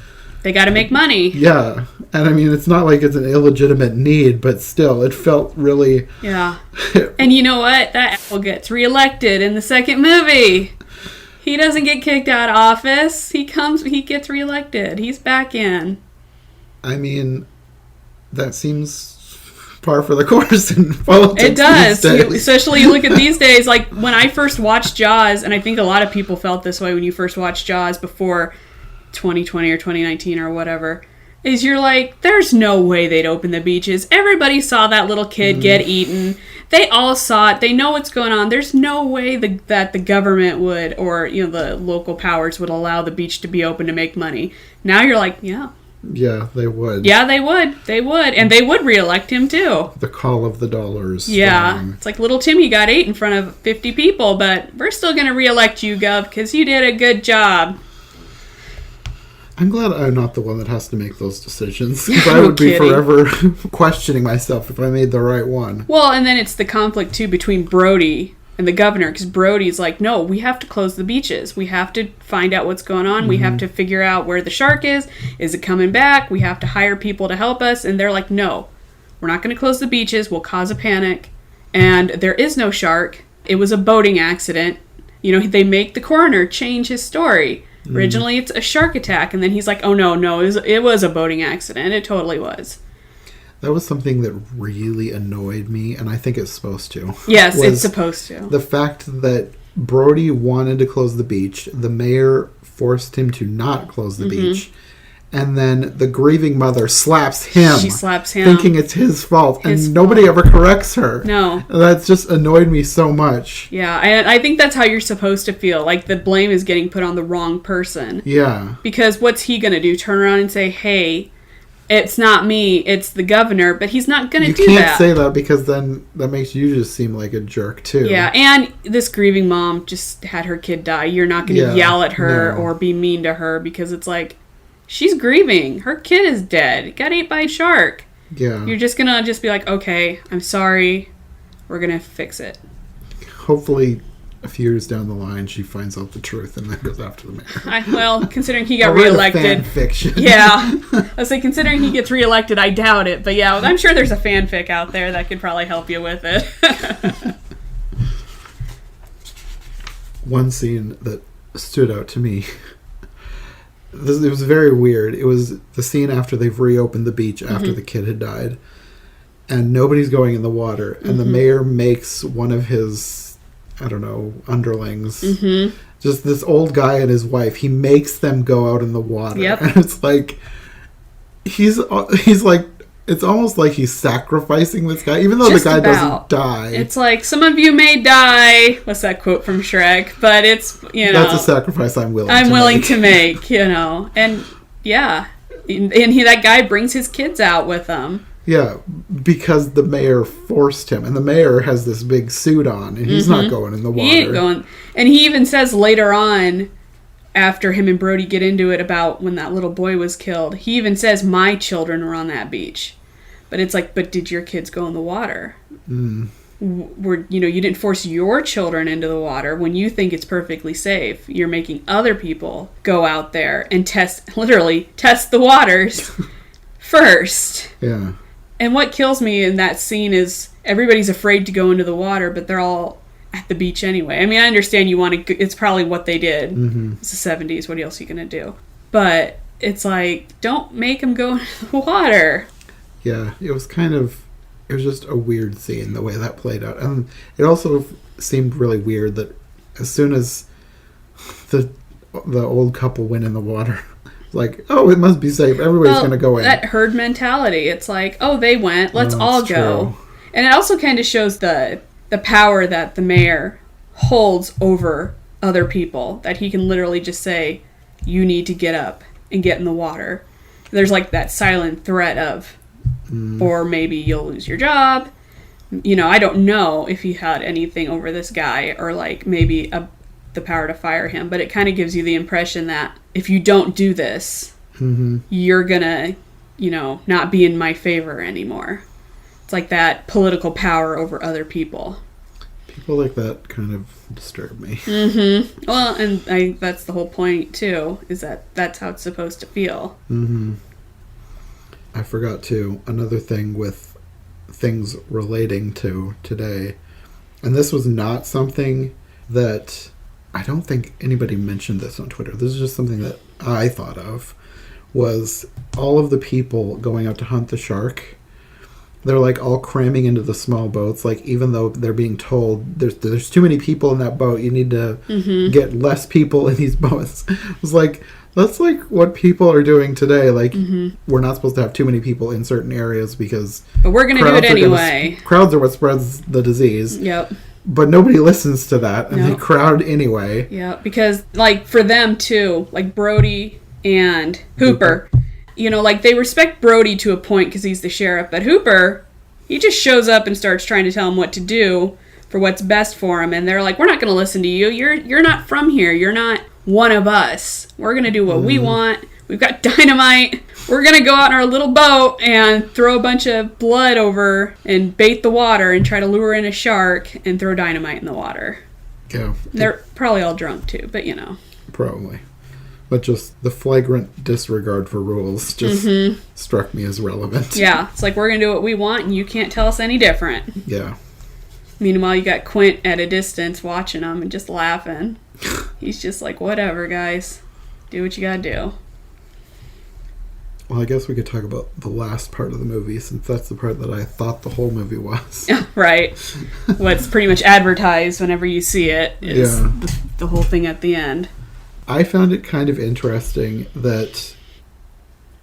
S2: they got to make money.
S1: Yeah. And I mean, it's not like it's an illegitimate need, but still, it felt really...
S2: Yeah. And you know what? That apple gets reelected in the second movie. He doesn't get kicked out of office. He gets reelected. He's back in.
S1: I mean, that seems par for the course in politics.
S2: It does. Especially you look at these days, like when I first watched Jaws, and I think a lot of people felt this way when you first watched Jaws before 2020 or 2019 or whatever, is you're like, there's no way they'd open the beaches. Everybody saw that little kid get eaten. They all saw it. They know what's going on. There's no way that the government would, or the local powers would allow the beach to be open to make money. Now you're like, yeah.
S1: Yeah, they would.
S2: Yeah, they would. They would. And they would reelect him, too.
S1: The call of the dollars.
S2: Yeah. It's like little Timmy got ate in front of 50 people, but we're still going to reelect you, Gov, because you did a good job.
S1: I'm glad I'm not the one that has to make those decisions. Because I would be forever questioning myself if I made the right one.
S2: Well, and then it's the conflict, too, between Brody and the governor, because Brody's like, no, we have to close the beaches. We have to find out what's going on. We have to figure out where the shark is. Is it coming back? We have to hire people to help us. And they're like, no, we're not going to close the beaches. We'll cause a panic. And there is no shark. It was a boating accident. You know, they make the coroner change his story. Originally, it's a shark attack. And then he's like, oh, no, it was a boating accident. It totally was.
S1: That was something that really annoyed me, and I think it's supposed to.
S2: Yes, it's supposed to.
S1: The fact that Brody wanted to close the beach, the mayor forced him to not close the beach, and then the grieving mother slaps him.
S2: She slaps him.
S1: Thinking it's his fault, and nobody ever corrects her.
S2: No.
S1: That's just annoyed me so much.
S2: Yeah, and I think that's how you're supposed to feel. Like, the blame is getting put on the wrong person.
S1: Yeah.
S2: Because what's he going to do? Turn around and say, hey, it's not me, it's the governor, but he's not going to do that. You can't
S1: say that because then that makes you just seem like a jerk, too.
S2: Yeah, and this grieving mom just had her kid die. You're not going to yell at her or be mean to her because it's like, she's grieving. Her kid is dead. Got ate by a shark.
S1: Yeah.
S2: You're just going to just be like, okay, I'm sorry. We're going to fix it.
S1: Hopefully, a few years down the line, she finds out the truth and then goes after the mayor.
S2: Well, considering he got reelected.
S1: Fan fiction.
S2: Yeah. I was like, considering he gets reelected, I doubt it. But yeah, I'm sure there's a fanfic out there that could probably help you with it.
S1: One scene that stood out to me. It was very weird. It was the scene after they've reopened the beach after the kid had died. And nobody's going in the water. And the mayor makes one of his, I don't know, underlings. Just this old guy and his wife. He makes them go out in the water.
S2: Yep.
S1: And it's like, he's like, it's almost like he's sacrificing this guy, even though the guy doesn't die.
S2: It's like, some of you may die. What's that quote from Shrek? But it's, you know.
S1: That's a sacrifice I'm willing
S2: to make, you know. And, yeah. And that guy brings his kids out with him.
S1: Yeah, because the mayor forced him. And the mayor has this big suit on, and he's not going in the water.
S2: He ain't going. And he even says later on, after him and Brody get into it about when that little boy was killed, he even says, my children were on that beach. But it's like, but did your kids go in the water? You didn't force your children into the water when you think it's perfectly safe. You're making other people go out there and test the waters first.
S1: Yeah.
S2: And what kills me in that scene is everybody's afraid to go into the water, but they're all at the beach anyway. I mean, I understand you want to... It's probably what they did. It's the 70s. What else are you going to do? But it's like, don't make them go into the water.
S1: Yeah, it was just a weird scene, the way that played out. And it also seemed really weird that as soon as the old couple went in the water... Like, oh, it must be safe. Everybody's going to go in.
S2: That herd mentality. It's like, oh, they went. Let's all go. True. And it also kind of shows the power that the mayor holds over other people. That he can literally just say, you need to get up and get in the water. There's like that silent threat of, or maybe you'll lose your job. You know, I don't know if he had anything over this guy or like maybe the power to fire him. But it kind of gives you the impression that if you don't do this, you're gonna, not be in my favor anymore. It's like that political power over other people.
S1: People like that kind of disturb me.
S2: Well, and that's the whole point, too, is that that's how it's supposed to feel.
S1: I forgot, too, another thing with things relating to today. And this was not something that... I don't think anybody mentioned this on Twitter. This is just something that I thought of, was all of the people going out to hunt the shark. They're like all cramming into the small boats, like even though they're being told there's too many people in that boat, you need to get less people in these boats. It was like, that's like what people are doing today. Like, we're not supposed to have too many people in certain areas because...
S2: But we're going to do it anyway.
S1: Crowds are what spreads the disease.
S2: Yep.
S1: But nobody listens to that, and they crowd anyway.
S2: Yeah, because, like, for them, too, like, Brody and Hooper, they respect Brody to a point because he's the sheriff, but Hooper, he just shows up and starts trying to tell him what to do for what's best for him, and they're like, we're not going to listen to you. You're not from here. You're not one of us. We're going to do what we want. We've got dynamite. We're going to go out in our little boat and throw a bunch of blood over and bait the water and try to lure in a shark and throw dynamite in the water.
S1: Yeah.
S2: They're probably all drunk too, but
S1: Probably. But just the flagrant disregard for rules just struck me as relevant.
S2: Yeah, it's like, we're going to do what we want, and you can't tell us any different.
S1: Yeah.
S2: Meanwhile, you got Quint at a distance watching them and just laughing. He's just like, whatever, guys. Do what you gotta do.
S1: Well, I guess we could talk about the last part of the movie, since that's the part that I thought the whole movie was.
S2: Right. What's pretty much advertised whenever you see it is the whole thing at the end.
S1: I found it kind of interesting that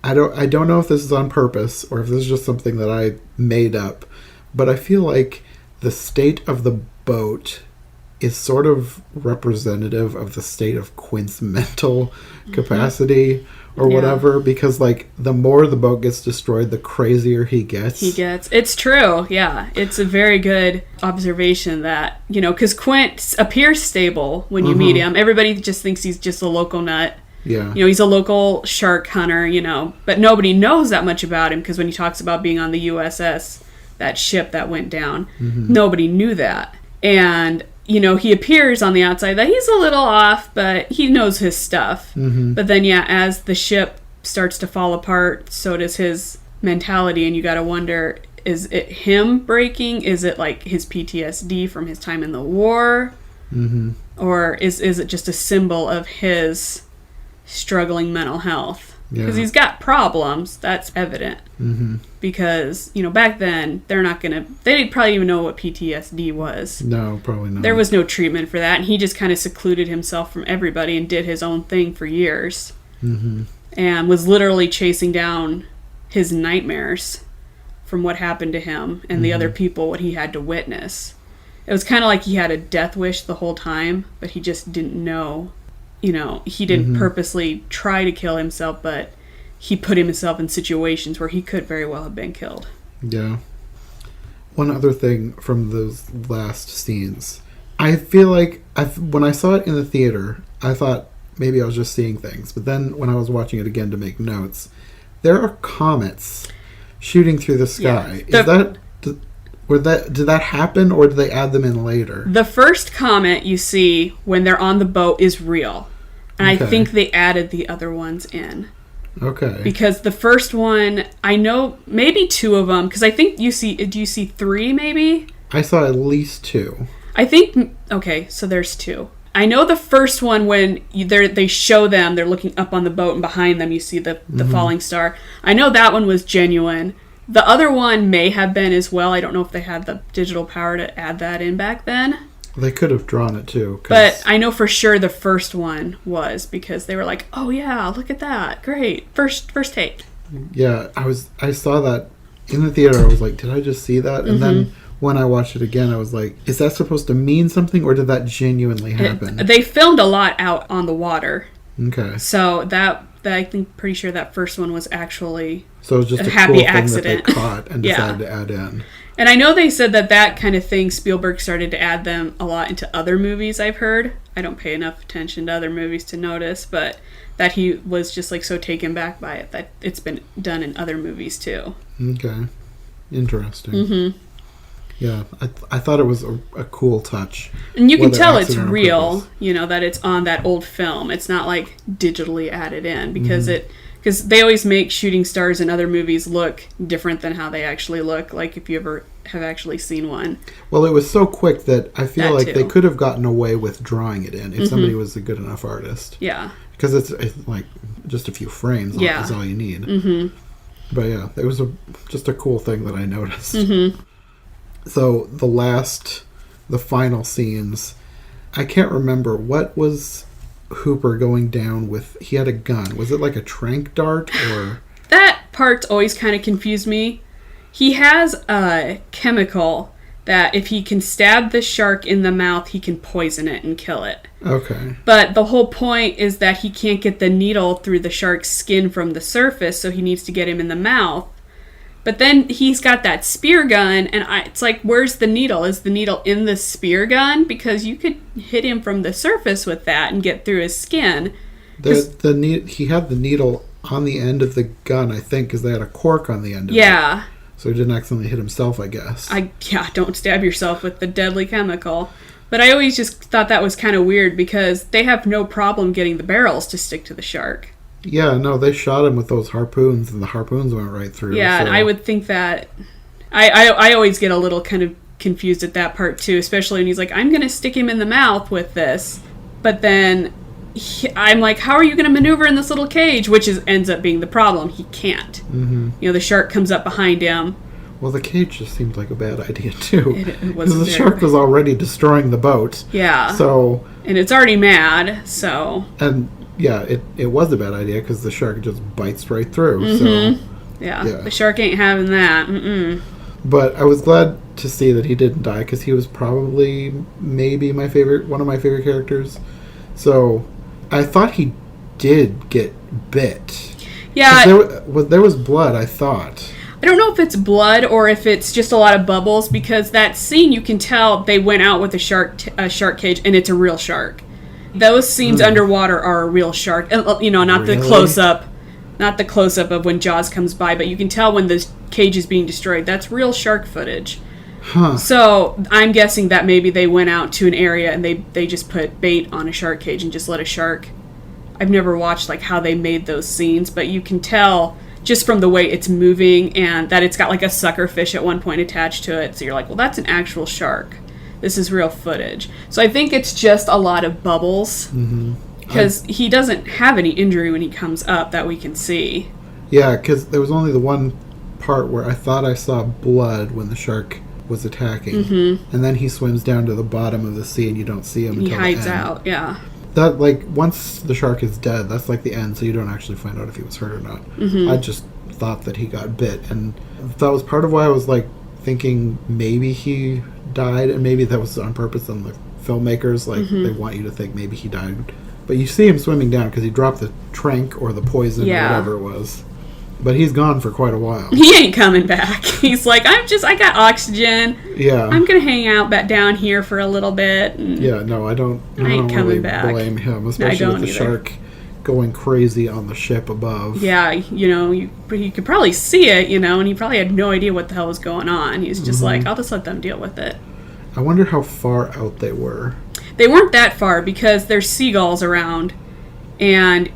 S1: I don't know if this is on purpose or if this is just something that I made up, but I feel like the state of the boat is sort of representative of the state of Quint's mental capacity or whatever, because like the more the boat gets destroyed, the crazier he gets.
S2: It's true, yeah. It's a very good observation that, because Quint appears stable when you meet him. Everybody just thinks he's just a local nut.
S1: Yeah.
S2: He's a local shark hunter, but nobody knows that much about him, because when he talks about being on the USS, that ship that went down, nobody knew that. And he appears on the outside that he's a little off, but he knows his stuff. But then, as the ship starts to fall apart, so does his mentality, and you got to wonder, is it him breaking? Is it like his PTSD from his time in the war? Or is it just a symbol of his struggling mental health? Because he's got problems, that's evident. Because, back then, they didn't probably even know what PTSD was.
S1: No, probably not.
S2: There was no treatment for that, and he just kind of secluded himself from everybody and did his own thing for years. And was literally chasing down his nightmares from what happened to him and the other people, what he had to witness. It was kind of like he had a death wish the whole time, but he just didn't know. He didn't purposely try to kill himself, but he put himself in situations where he could very well have been killed.
S1: Yeah. One other thing from those last scenes. I feel like when I saw it in the theater, I thought maybe I was just seeing things. But then when I was watching it again to make notes, there are comets shooting through the sky.
S2: Yeah.
S1: Did that happen, or did they add them in later?
S2: The first comet you see when they're on the boat is real. And I think they added the other ones in.
S1: Okay.
S2: Because the first one, I know maybe two of them, because I think do you see three maybe?
S1: I saw at least two.
S2: I think, okay, so there's two. I know the first one when they show them, they're looking up on the boat and behind them you see the falling star. I know that one was genuine. The other one may have been as well. I don't know if they had the digital power to add that in back then.
S1: They could have drawn it too.
S2: But I know for sure the first one was, because they were like, oh yeah, look at that. Great. First take.
S1: Yeah, I saw that in the theater. I was like, did I just see that? And then when I watched it again, I was like, is that supposed to mean something, or did that genuinely happen?
S2: They filmed a lot out on the water.
S1: Okay.
S2: So that I think pretty sure that first one was actually
S1: so it was just a
S2: happy
S1: cool
S2: accident
S1: thing that they caught and decided to add in.
S2: And I know they said that kind of thing, Spielberg started to add them a lot into other movies, I've heard. I don't pay enough attention to other movies to notice, but that he was just like so taken back by it that it's been done in other movies too.
S1: Okay. Interesting. Yeah, I thought it was a cool touch.
S2: And you can tell it's real, that it's on that old film. It's not like digitally added in, because because they always make shooting stars in other movies look different than how they actually look, like if you ever have actually seen one.
S1: Well, it was so quick that I feel like they could have gotten away with drawing it in if somebody was a good enough artist.
S2: Yeah.
S1: Because it's like just a few frames is all you need. But yeah, it was just a cool thing that I noticed. So the final scenes, I can't remember, what was Hooper going down with? He had a gun. Was it like a tranq dart, or?
S2: That part's always kind of confused me. He has a chemical that if he can stab the shark in the mouth, he can poison it and kill it. Okay. But the whole point is that he can't get the needle through the shark's skin from the surface, so he needs to get him in the mouth. But then he's got that spear gun, and it's like, where's the needle? Is the needle in the spear gun? Because you could hit him from the surface with that and get through his skin.
S1: He had the needle on the end of the gun, I think, because they had a cork on the end of it. Yeah. So he didn't accidentally hit himself, I guess.
S2: Don't stab yourself with the deadly chemical. But I always just thought that was kind of weird because they have no problem getting the barrels to stick to the shark.
S1: Yeah, no, they shot him with those harpoons, and the harpoons went right through.
S2: Yeah,
S1: so.
S2: And I would think that... I always get a little kind of confused at that part, too, especially when he's like, I'm going to stick him in the mouth with this. But then I'm like, how are you going to maneuver in this little cage? Which ends up being the problem. He can't.
S1: Mm-hmm.
S2: You know, the shark comes up behind him.
S1: Well, the cage just seemed like a bad idea, too.
S2: It was
S1: because the shark was already destroying the boat.
S2: Yeah.
S1: So...
S2: And it's already mad, so...
S1: And... Yeah, it was a bad idea because the shark just bites right through.
S2: Mm-hmm.
S1: So
S2: yeah, the shark ain't having that. Mm-mm.
S1: But I was glad to see that he didn't die because he was probably maybe one of my favorite characters. So I thought he did get bit.
S2: Yeah,
S1: there was blood. I thought.
S2: I don't know if it's blood or if it's just a lot of bubbles because that scene you can tell they went out with a shark cage and it's a real shark. Those scenes underwater are a real shark. You know, not
S1: really?
S2: the close-up. Not the close-up of when Jaws comes by, but you can tell when the cage is being destroyed. That's real shark footage.
S1: Huh.
S2: So I'm guessing that maybe they went out to an area and they just put bait on a shark cage and just let a shark... I've never watched like how they made those scenes, but you can tell just from the way it's moving and that it's got like a sucker fish at one point attached to it. So you're like, well, that's an actual shark. This is real footage. So I think it's just a lot of bubbles. Because he doesn't have any injury when he comes up that we can see.
S1: Yeah, because there was only the one part where I thought I saw blood when the shark was attacking. Mm-hmm. And then he swims down to the bottom of the sea and you don't see him until
S2: he hides
S1: the end.
S2: out, yeah.
S1: That, like, once the shark is dead, that's like the end, so you don't actually find out if he was hurt or not. Mm-hmm. I just thought that he got bit. And that was part of why I was, like, thinking maybe he died, and maybe that was on purpose on the filmmakers, like they want you to think maybe he died, but you see him swimming down because he dropped the trank or the poison or whatever it was, but he's gone for quite a while.
S2: He ain't coming back. He's like, I got oxygen, I'm gonna hang out back down here for a little bit, and
S1: I don't really blame him, especially with the shark going crazy on the ship above.
S2: Yeah, you know, you could probably see it, you know, and he probably had no idea what the hell was going on. He's just like, I'll just let them deal with it.
S1: I wonder how far out they were.
S2: They weren't that far because there's seagulls around, and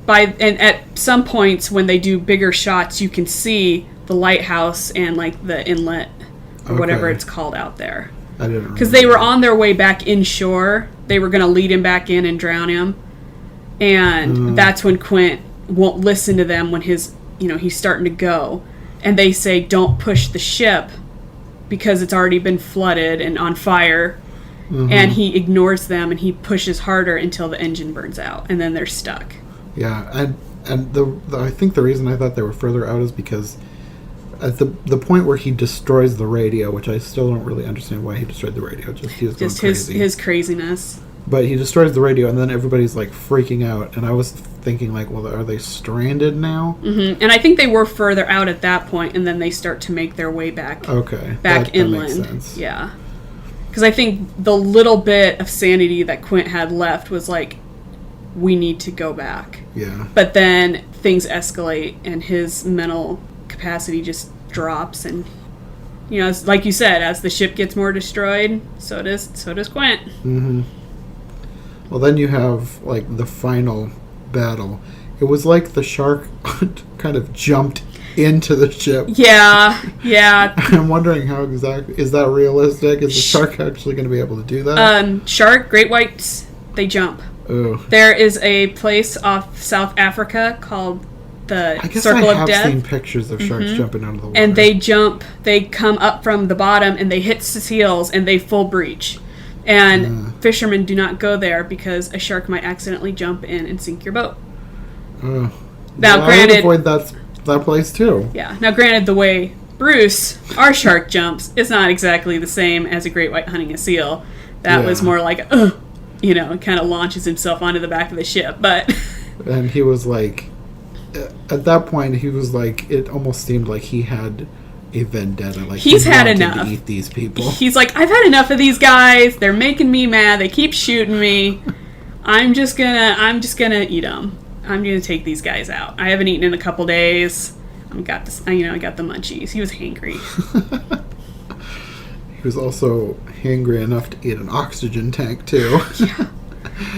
S2: at some points when they do bigger shots, you can see the lighthouse and like the inlet or whatever it's called out there.
S1: I didn't remember.
S2: Because they were on their way back inshore. They were going to lead him back in and drown him. And that's when Quint won't listen to them when he's starting to go. And they say, don't push the ship because it's already been flooded and on fire. Mm-hmm. And he ignores them and he pushes harder until the engine burns out. And then they're stuck.
S1: Yeah, and I think the reason I thought they were further out is because at the point where he destroys the radio, which I still don't really understand why he destroyed the radio. He was just
S2: his craziness.
S1: But he destroys the radio, and then everybody's, like, freaking out. And I was thinking, like, well, are they stranded now?
S2: Mm-hmm. And I think they were further out at that point, and then they start to make their way back.
S1: Okay.
S2: Back inland.
S1: That makes sense.
S2: Yeah. Because I think the little bit of sanity that Quint had left was, like, we need to go back.
S1: Yeah.
S2: But then things escalate, and his mental capacity just drops, and... You know, like you said, as the ship gets more destroyed, so does Quint.
S1: Mm-hmm. Well, then you have, like, the final battle. It was like the shark kind of jumped into the ship.
S2: Yeah.
S1: I'm wondering how exactly... Is that realistic? Is the shark actually going to be able to do that?
S2: Shark, great whites, they jump.
S1: Ooh.
S2: There is a place off South Africa called the Circle of Death. I have
S1: seen pictures of sharks jumping out of the water.
S2: And they come up from the bottom, and they hit seals, and they full breach. And fishermen do not go there because a shark might accidentally jump in and sink your boat. Now, granted,
S1: I would avoid that place too.
S2: Yeah. Now, granted, the way Bruce, our shark, jumps is not exactly the same as a great white hunting a seal. That was more like, kind of launches himself onto the back of the ship. But
S1: and he was like, at that point, he was like, it almost seemed like he had a vendetta. Like
S2: he's had enough
S1: to eat these people.
S2: He's like, I've had enough of these guys. They're making me mad. They keep shooting me. I'm just gonna eat them. I'm gonna take these guys out. I haven't eaten in a couple days. I got the munchies. He was hangry.
S1: He who's also hangry enough to eat an oxygen tank too.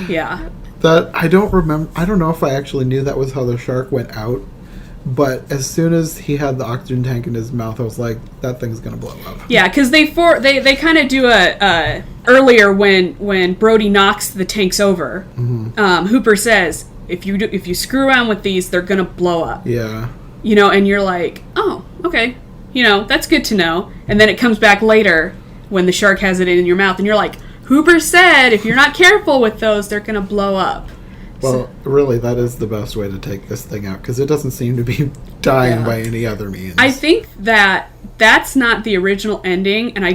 S2: Yeah.
S1: That I don't remember. I don't know if I actually knew that was how the shark went out. But as soon as he had the oxygen tank in his mouth, I was like, that thing's gonna blow up.
S2: Yeah, because they kind of do a earlier when Brody knocks the tanks over. Hooper says, if you screw around with these, they're gonna blow up.
S1: Yeah.
S2: And you're like, oh, okay, that's good to know. And then it comes back later when the shark has it in your mouth, and you're like, Hooper said if you're not careful with those, they're gonna blow up.
S1: Well, really, that is the best way to take this thing out, because it doesn't seem to be dying by any other means.
S2: I think that's not the original ending, and I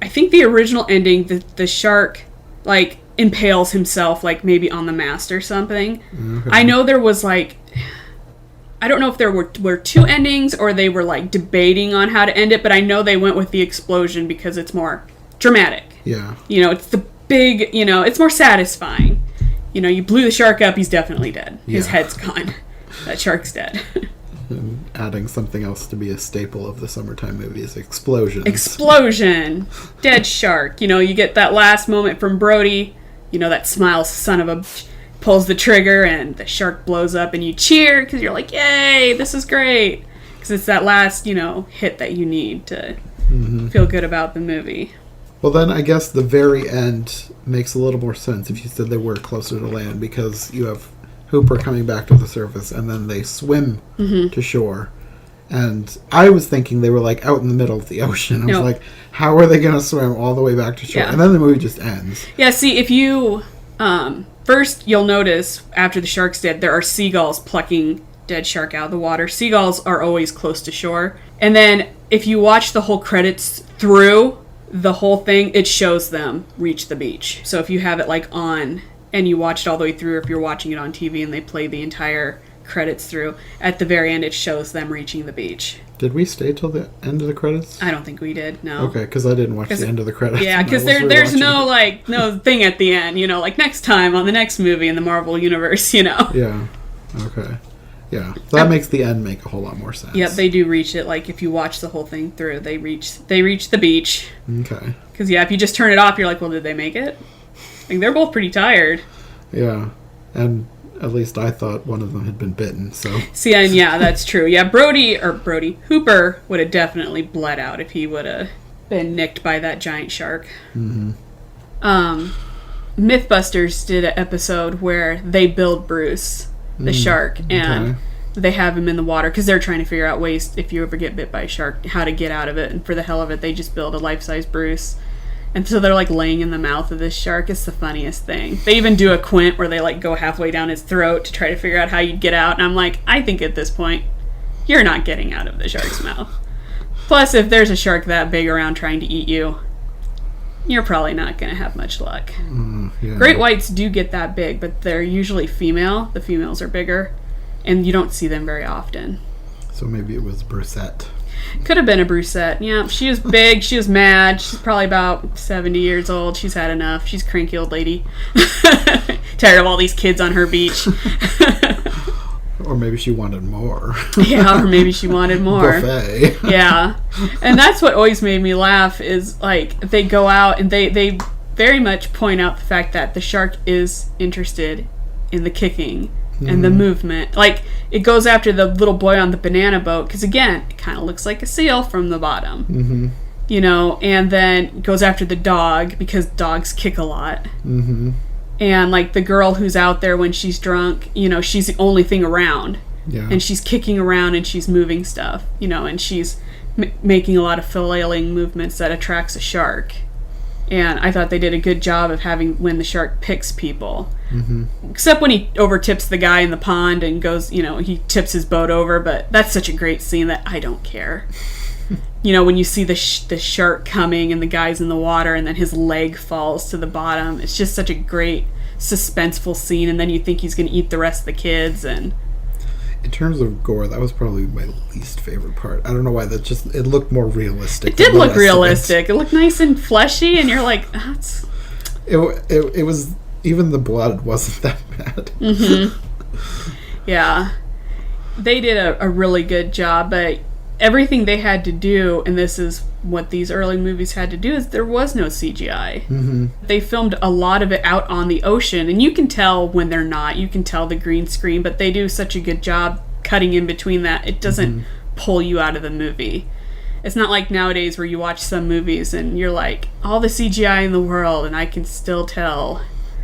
S2: think the original ending, the shark, like, impales himself, like, maybe on the mast or something. Okay. I know there was, like, I don't know if there were two endings, or they were, like, debating on how to end it, but I know they went with the explosion because it's more dramatic.
S1: Yeah.
S2: It's the big, it's more satisfying. You blew the shark up, he's definitely dead. His head's gone. That shark's dead.
S1: And adding something else to be a staple of the summertime movies, explosions.
S2: Explosion. Dead shark. You get that last moment from Brody, that smile son of a pulls the trigger and the shark blows up and you cheer because you're like, yay, this is great. Because it's that last, hit that you need to feel good about the movie.
S1: Well, then I guess the very end makes a little more sense if you said they were closer to land, because you have Hooper coming back to the surface and then they swim to shore. And I was thinking they were like out in the middle of the ocean. I was like, how are they going to swim all the way back to shore? Yeah. And then the movie just ends.
S2: Yeah, see, if you... first, you'll notice after the shark's dead, there are seagulls plucking dead shark out of the water. Seagulls are always close to shore. And then if you watch the whole credits through... the whole thing, it shows them reach the beach. So if you have it like on and you watch it all the way through, or if you're watching it on TV and they play the entire credits through, at the very end it shows them reaching the beach.
S1: Did we stay till the end of the credits?
S2: I don't think we did, no.
S1: Okay, because I didn't watch the end of the credits.
S2: Yeah, because there's no thing at the end, like next time on the next movie in the Marvel Universe,
S1: Yeah, okay. Yeah, that makes the end make a whole lot more sense.
S2: Yep, they do reach it. Like, if you watch the whole thing through, they reach the beach.
S1: Okay.
S2: Because, if you just turn it off, you're like, well, did they make it? Like, they're both pretty tired.
S1: Yeah, and at least I thought one of them had been bitten, so...
S2: See, and yeah, that's true. Yeah, Hooper would have definitely bled out if he would have been nicked by that giant shark. Mythbusters did an episode where they build Bruce... the shark, and they have him in the water because they're trying to figure out ways, if you ever get bit by a shark, how to get out of it. And for the hell of it, they just build a life-size Bruce, and so they're like laying in the mouth of this shark. It's the funniest thing. They even do a quint where they like go halfway down his throat to try to figure out how you'd get out, and I'm like, I think at this point you're not getting out of the shark's mouth. Plus, if there's a shark that big around trying to eat you, you're probably not going to have much luck.
S1: Yeah.
S2: Great whites do get that big, but they're usually female. The females are bigger, and you don't see them very often.
S1: So maybe it was Brucette.
S2: Could have been a Brucette. Yeah, she was big. She was mad. She's probably about 70 years old. She's had enough. She's a cranky old lady. Tired of all these kids on her beach.
S1: Or maybe she wanted more.
S2: Yeah, or maybe she wanted more.
S1: Buffet.
S2: Yeah. And that's what always made me laugh is, like, they go out and they very much point out the fact that the shark is interested in the kicking and the movement. Like, it goes after the little boy on the banana boat because, again, it kind of looks like a seal from the bottom. And then goes after the dog because dogs kick a lot. And, like, the girl who's out there when she's drunk, she's the only thing around.
S1: Yeah.
S2: And she's kicking around and she's moving stuff, and she's making a lot of flailing movements that attracts a shark. And I thought they did a good job of having when the shark picks people. Except when he overtips the guy in the pond and goes, he tips his boat over. But that's such a great scene that I don't care. When you see the shark coming and the guy's in the water and then his leg falls to the bottom. It's just such a great suspenseful scene. And then you think he's going to eat the rest of the kids. And
S1: in terms of gore, that was probably my least favorite part. I don't know why. It looked more realistic.
S2: It did look realistic. It looked nice and fleshy, and you're like, that's...
S1: It was... Even the blood wasn't that bad.
S2: Yeah. They did a really good job, but everything they had to do, and this is what these early movies had to do, is there was no CGI.
S1: Mm-hmm.
S2: They filmed a lot of it out on the ocean, and you can tell when they're not. You can tell the green screen, but they do such a good job cutting in between that. It doesn't pull you out of the movie. It's not like nowadays where you watch some movies and you're like, all the CGI in the world, and I can still tell.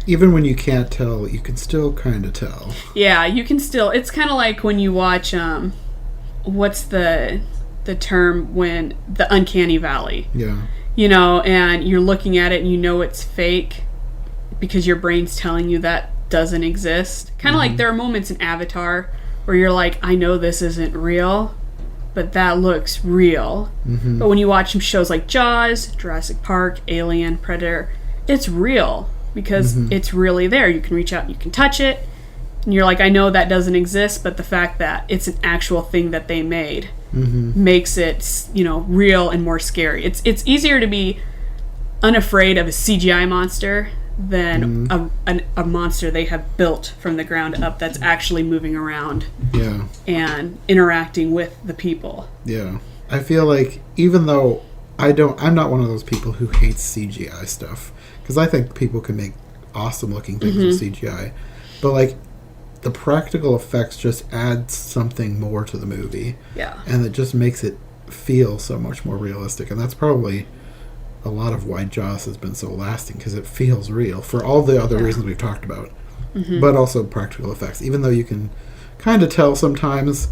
S1: Even when you can't tell, you can still kind of tell.
S2: Yeah, you can still. It's kind of like when you watch, what's the term, when the Uncanny Valley.
S1: Yeah.
S2: You know, and you're looking at it and you know it's fake because your brain's telling you that doesn't exist. Kind of like there are moments in Avatar where you're like, I know this isn't real, but that looks real.
S1: Mm-hmm.
S2: But when you watch some shows like Jaws, Jurassic Park, Alien, Predator, it's real because it's really there. You can reach out and you can touch it. And you're like, I know that doesn't exist, but the fact that it's an actual thing that they made makes it, you know, real and more scary. It's easier to be unafraid of a CGI monster than a monster they have built from the ground up that's actually moving around and interacting with the people.
S1: Yeah. I feel like even though I'm not one of those people who hates CGI stuff, because I think people can make awesome looking things with CGI, but like the practical effects just add something more to the movie.
S2: Yeah.
S1: And it just makes it feel so much more realistic, and that's probably a lot of why Jaws has been so lasting, because it feels real for all the other reasons we've talked about, but also practical effects. Even though you can kind of tell sometimes,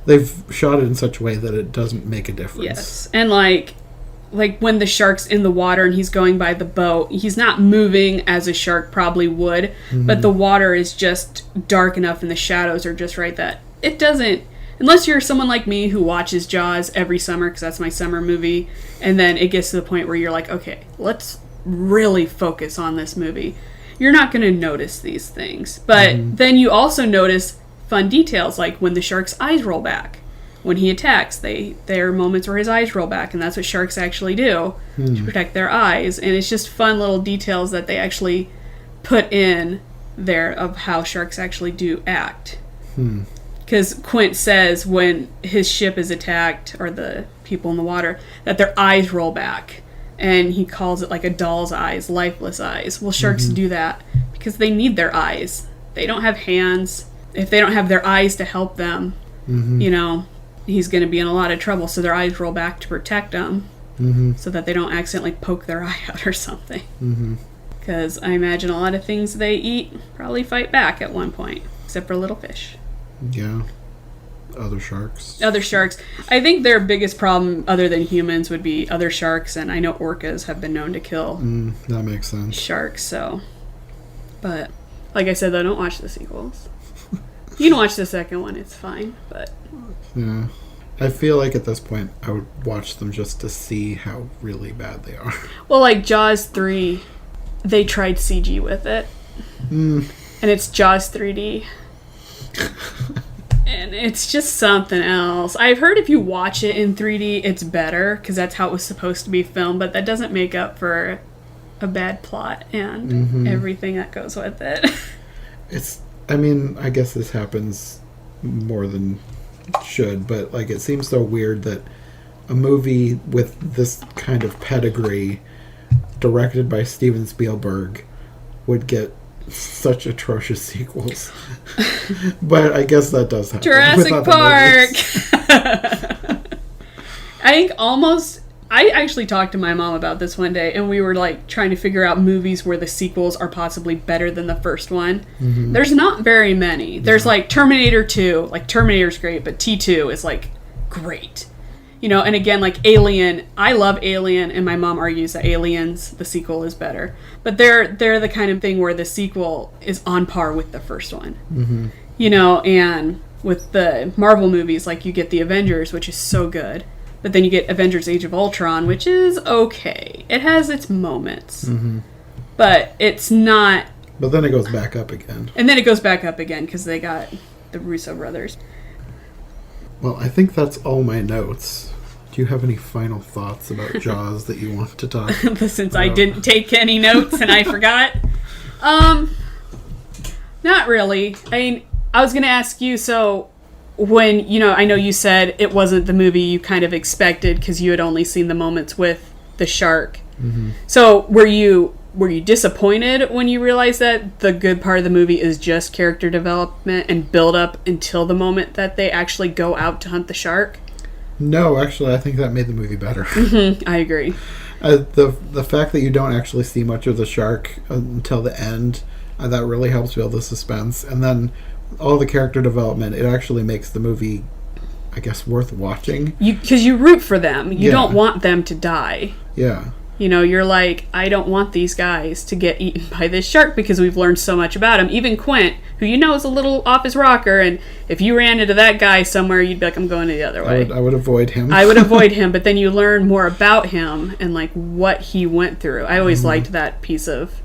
S1: they've shot it in such a way that it doesn't make a difference.
S2: Yes, and like when the shark's in the water and he's going by the boat, he's not moving as a shark probably would, but the water is just dark enough and the shadows are just right that it doesn't, unless you're someone like me who watches Jaws every summer, because that's my summer movie, and then it gets to the point where you're like, okay, let's really focus on this movie. You're not going to notice these things. But then you also notice fun details, like when the shark's eyes roll back. When he attacks, there are moments where his eyes roll back, and that's what sharks actually do to protect their eyes. And it's just fun little details that they actually put in there of how sharks actually do act. Because Quint says when his ship is attacked, or the people in the water, that their eyes roll back. And he calls it like a doll's eyes, lifeless eyes. Well, sharks do that because they need their eyes. They don't have hands. If they don't have their eyes to help them, you know, he's going to be in a lot of trouble. So their eyes roll back to protect them so that they don't accidentally poke their eye out or something. Because I imagine a lot of things they eat probably fight back at one point, except for little fish.
S1: Yeah. Other sharks.
S2: I think their biggest problem, other than humans, would be other sharks, and I know orcas have been known to kill
S1: that makes sense.
S2: Sharks, so. But, like I said, though, don't watch the sequels. You can watch the second one, it's fine, but...
S1: Yeah. I feel like at this point, I would watch them just to see how really bad they are.
S2: Well, like Jaws 3, they tried CG with it. And it's Jaws 3D. And it's just something else. I've heard if you watch it in 3D, it's better, because that's how it was supposed to be filmed, but that doesn't make up for a bad plot and everything that goes with it.
S1: I mean, I guess this happens more than should, but like it seems so weird that a movie with this kind of pedigree, directed by Steven Spielberg, would get such atrocious sequels. But I guess that does happen.
S2: Jurassic Park! I actually talked to my mom about this one day, and we were like trying to figure out movies where the sequels are possibly better than the first one. There's not very many. There's like Terminator 2. Like Terminator's great, but T2 is like great. You know, and again, like Alien, I love Alien, and my mom argues that Aliens, the sequel, is better. But they're the kind of thing where the sequel is on par with the first one. You know, and with the Marvel movies, like you get the Avengers, which is so good. But then you get Avengers Age of Ultron, which is okay. It has its moments. But it's not...
S1: But then it goes back up again.
S2: And then it goes back up again, because they got the Russo brothers.
S1: Well, I think that's all my notes. Do you have any final thoughts about Jaws that you want to talk
S2: Since I didn't take any notes and I forgot. Not really. I mean, I was going to ask you, so when, I know you said it wasn't the movie you kind of expected because you had only seen the moments with the shark.
S1: Mm-hmm.
S2: So were you disappointed when you realized that the good part of the movie is just character development and build up until the moment that they actually go out to hunt the shark?
S1: No, actually, I think that made the movie better.
S2: Mm-hmm, I agree.
S1: The fact that you don't actually see much of the shark until the end, that really helps build the suspense. And then all the character development, it actually makes the movie, I guess, worth watching.
S2: Because you root for them. You don't want them to die.
S1: Yeah.
S2: You're like, I don't want these guys to get eaten by this shark because we've learned so much about him. Even Quint, who is a little off his rocker, and if you ran into that guy somewhere, you'd be like, I'm going the other way.
S1: I would avoid him.
S2: I would avoid him, but then you learn more about him and, like, what he went through. I always liked that piece of,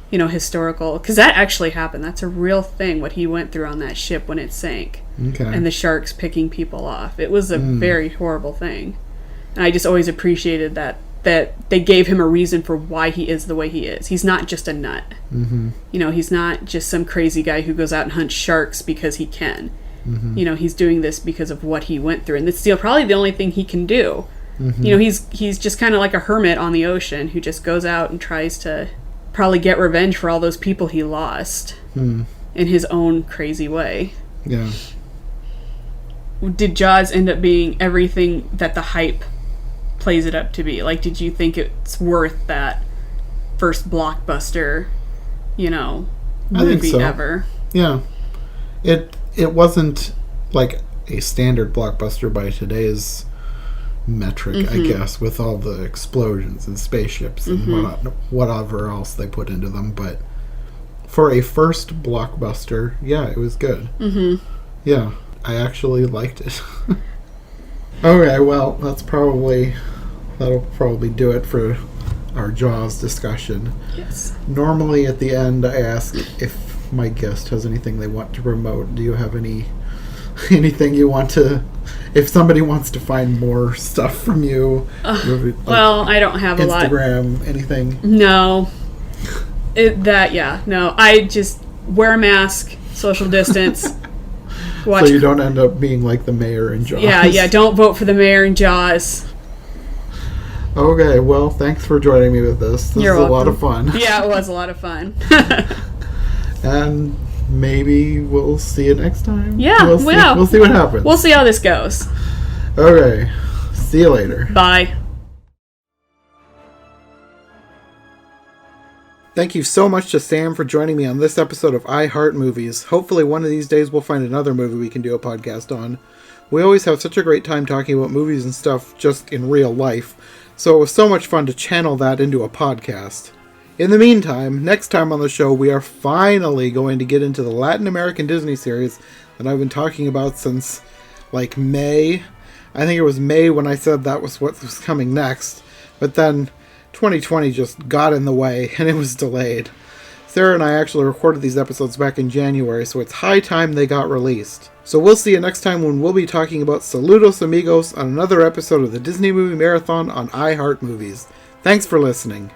S2: historical, because that actually happened. That's a real thing, what he went through on that ship when it sank.
S1: Okay.
S2: And the sharks picking people off. It was a very horrible thing. And I just always appreciated that they gave him a reason for why he is the way he is. He's not just a nut.
S1: Mm-hmm.
S2: He's not just some crazy guy who goes out and hunts sharks because he can.
S1: Mm-hmm.
S2: He's doing this because of what he went through. And it's probably the only thing he can do.
S1: Mm-hmm.
S2: He's just kind of like a hermit on the ocean who just goes out and tries to probably get revenge for all those people he lost in his own crazy way.
S1: Yeah.
S2: Did Jaws end up being everything that the hype plays it up to be? Like, did you think it's worth that first blockbuster, movie ever?
S1: Yeah. It wasn't like a standard blockbuster by today's metric, I guess, with all the explosions and spaceships and whatever else they put into them. But for a first blockbuster, yeah, it was good. Mm-hmm. Yeah, I actually liked it. Okay, well, that'll probably do it for our Jaws discussion.
S2: Yes.
S1: Normally at the end I ask if my guest has anything they want to promote. Do you have anything you want to, if somebody wants to find more stuff from you?
S2: Well, I don't have a lot.
S1: Instagram, anything?
S2: No. No. I just wear a mask, social distance.
S1: So you don't end up being like the mayor in Jaws.
S2: Yeah, don't vote for the mayor in Jaws.
S1: Okay, well, thanks for joining me with this. This
S2: You're
S1: was
S2: welcome.
S1: A lot of fun.
S2: Yeah, it was a lot of fun.
S1: And maybe we'll see you next time.
S2: Yeah,
S1: we'll see what happens.
S2: We'll see how this goes.
S1: Okay, see you later.
S2: Bye.
S1: Thank you so much to Sam for joining me on this episode of I Heart Movies. Hopefully one of these days we'll find another movie we can do a podcast on. We always have such a great time talking about movies and stuff just in real life, so it was so much fun to channel that into a podcast. In the meantime, next time on the show we are finally going to get into the Latin American Disney series that I've been talking about since, like, May. I think it was May when I said that was what was coming next, but then 2020 just got in the way, and it was delayed. Sarah and I actually recorded these episodes back in January, so it's high time they got released. So we'll see you next time when we'll be talking about Saludos Amigos on another episode of the Disney Movie Marathon on I Heart Movies. Thanks for listening.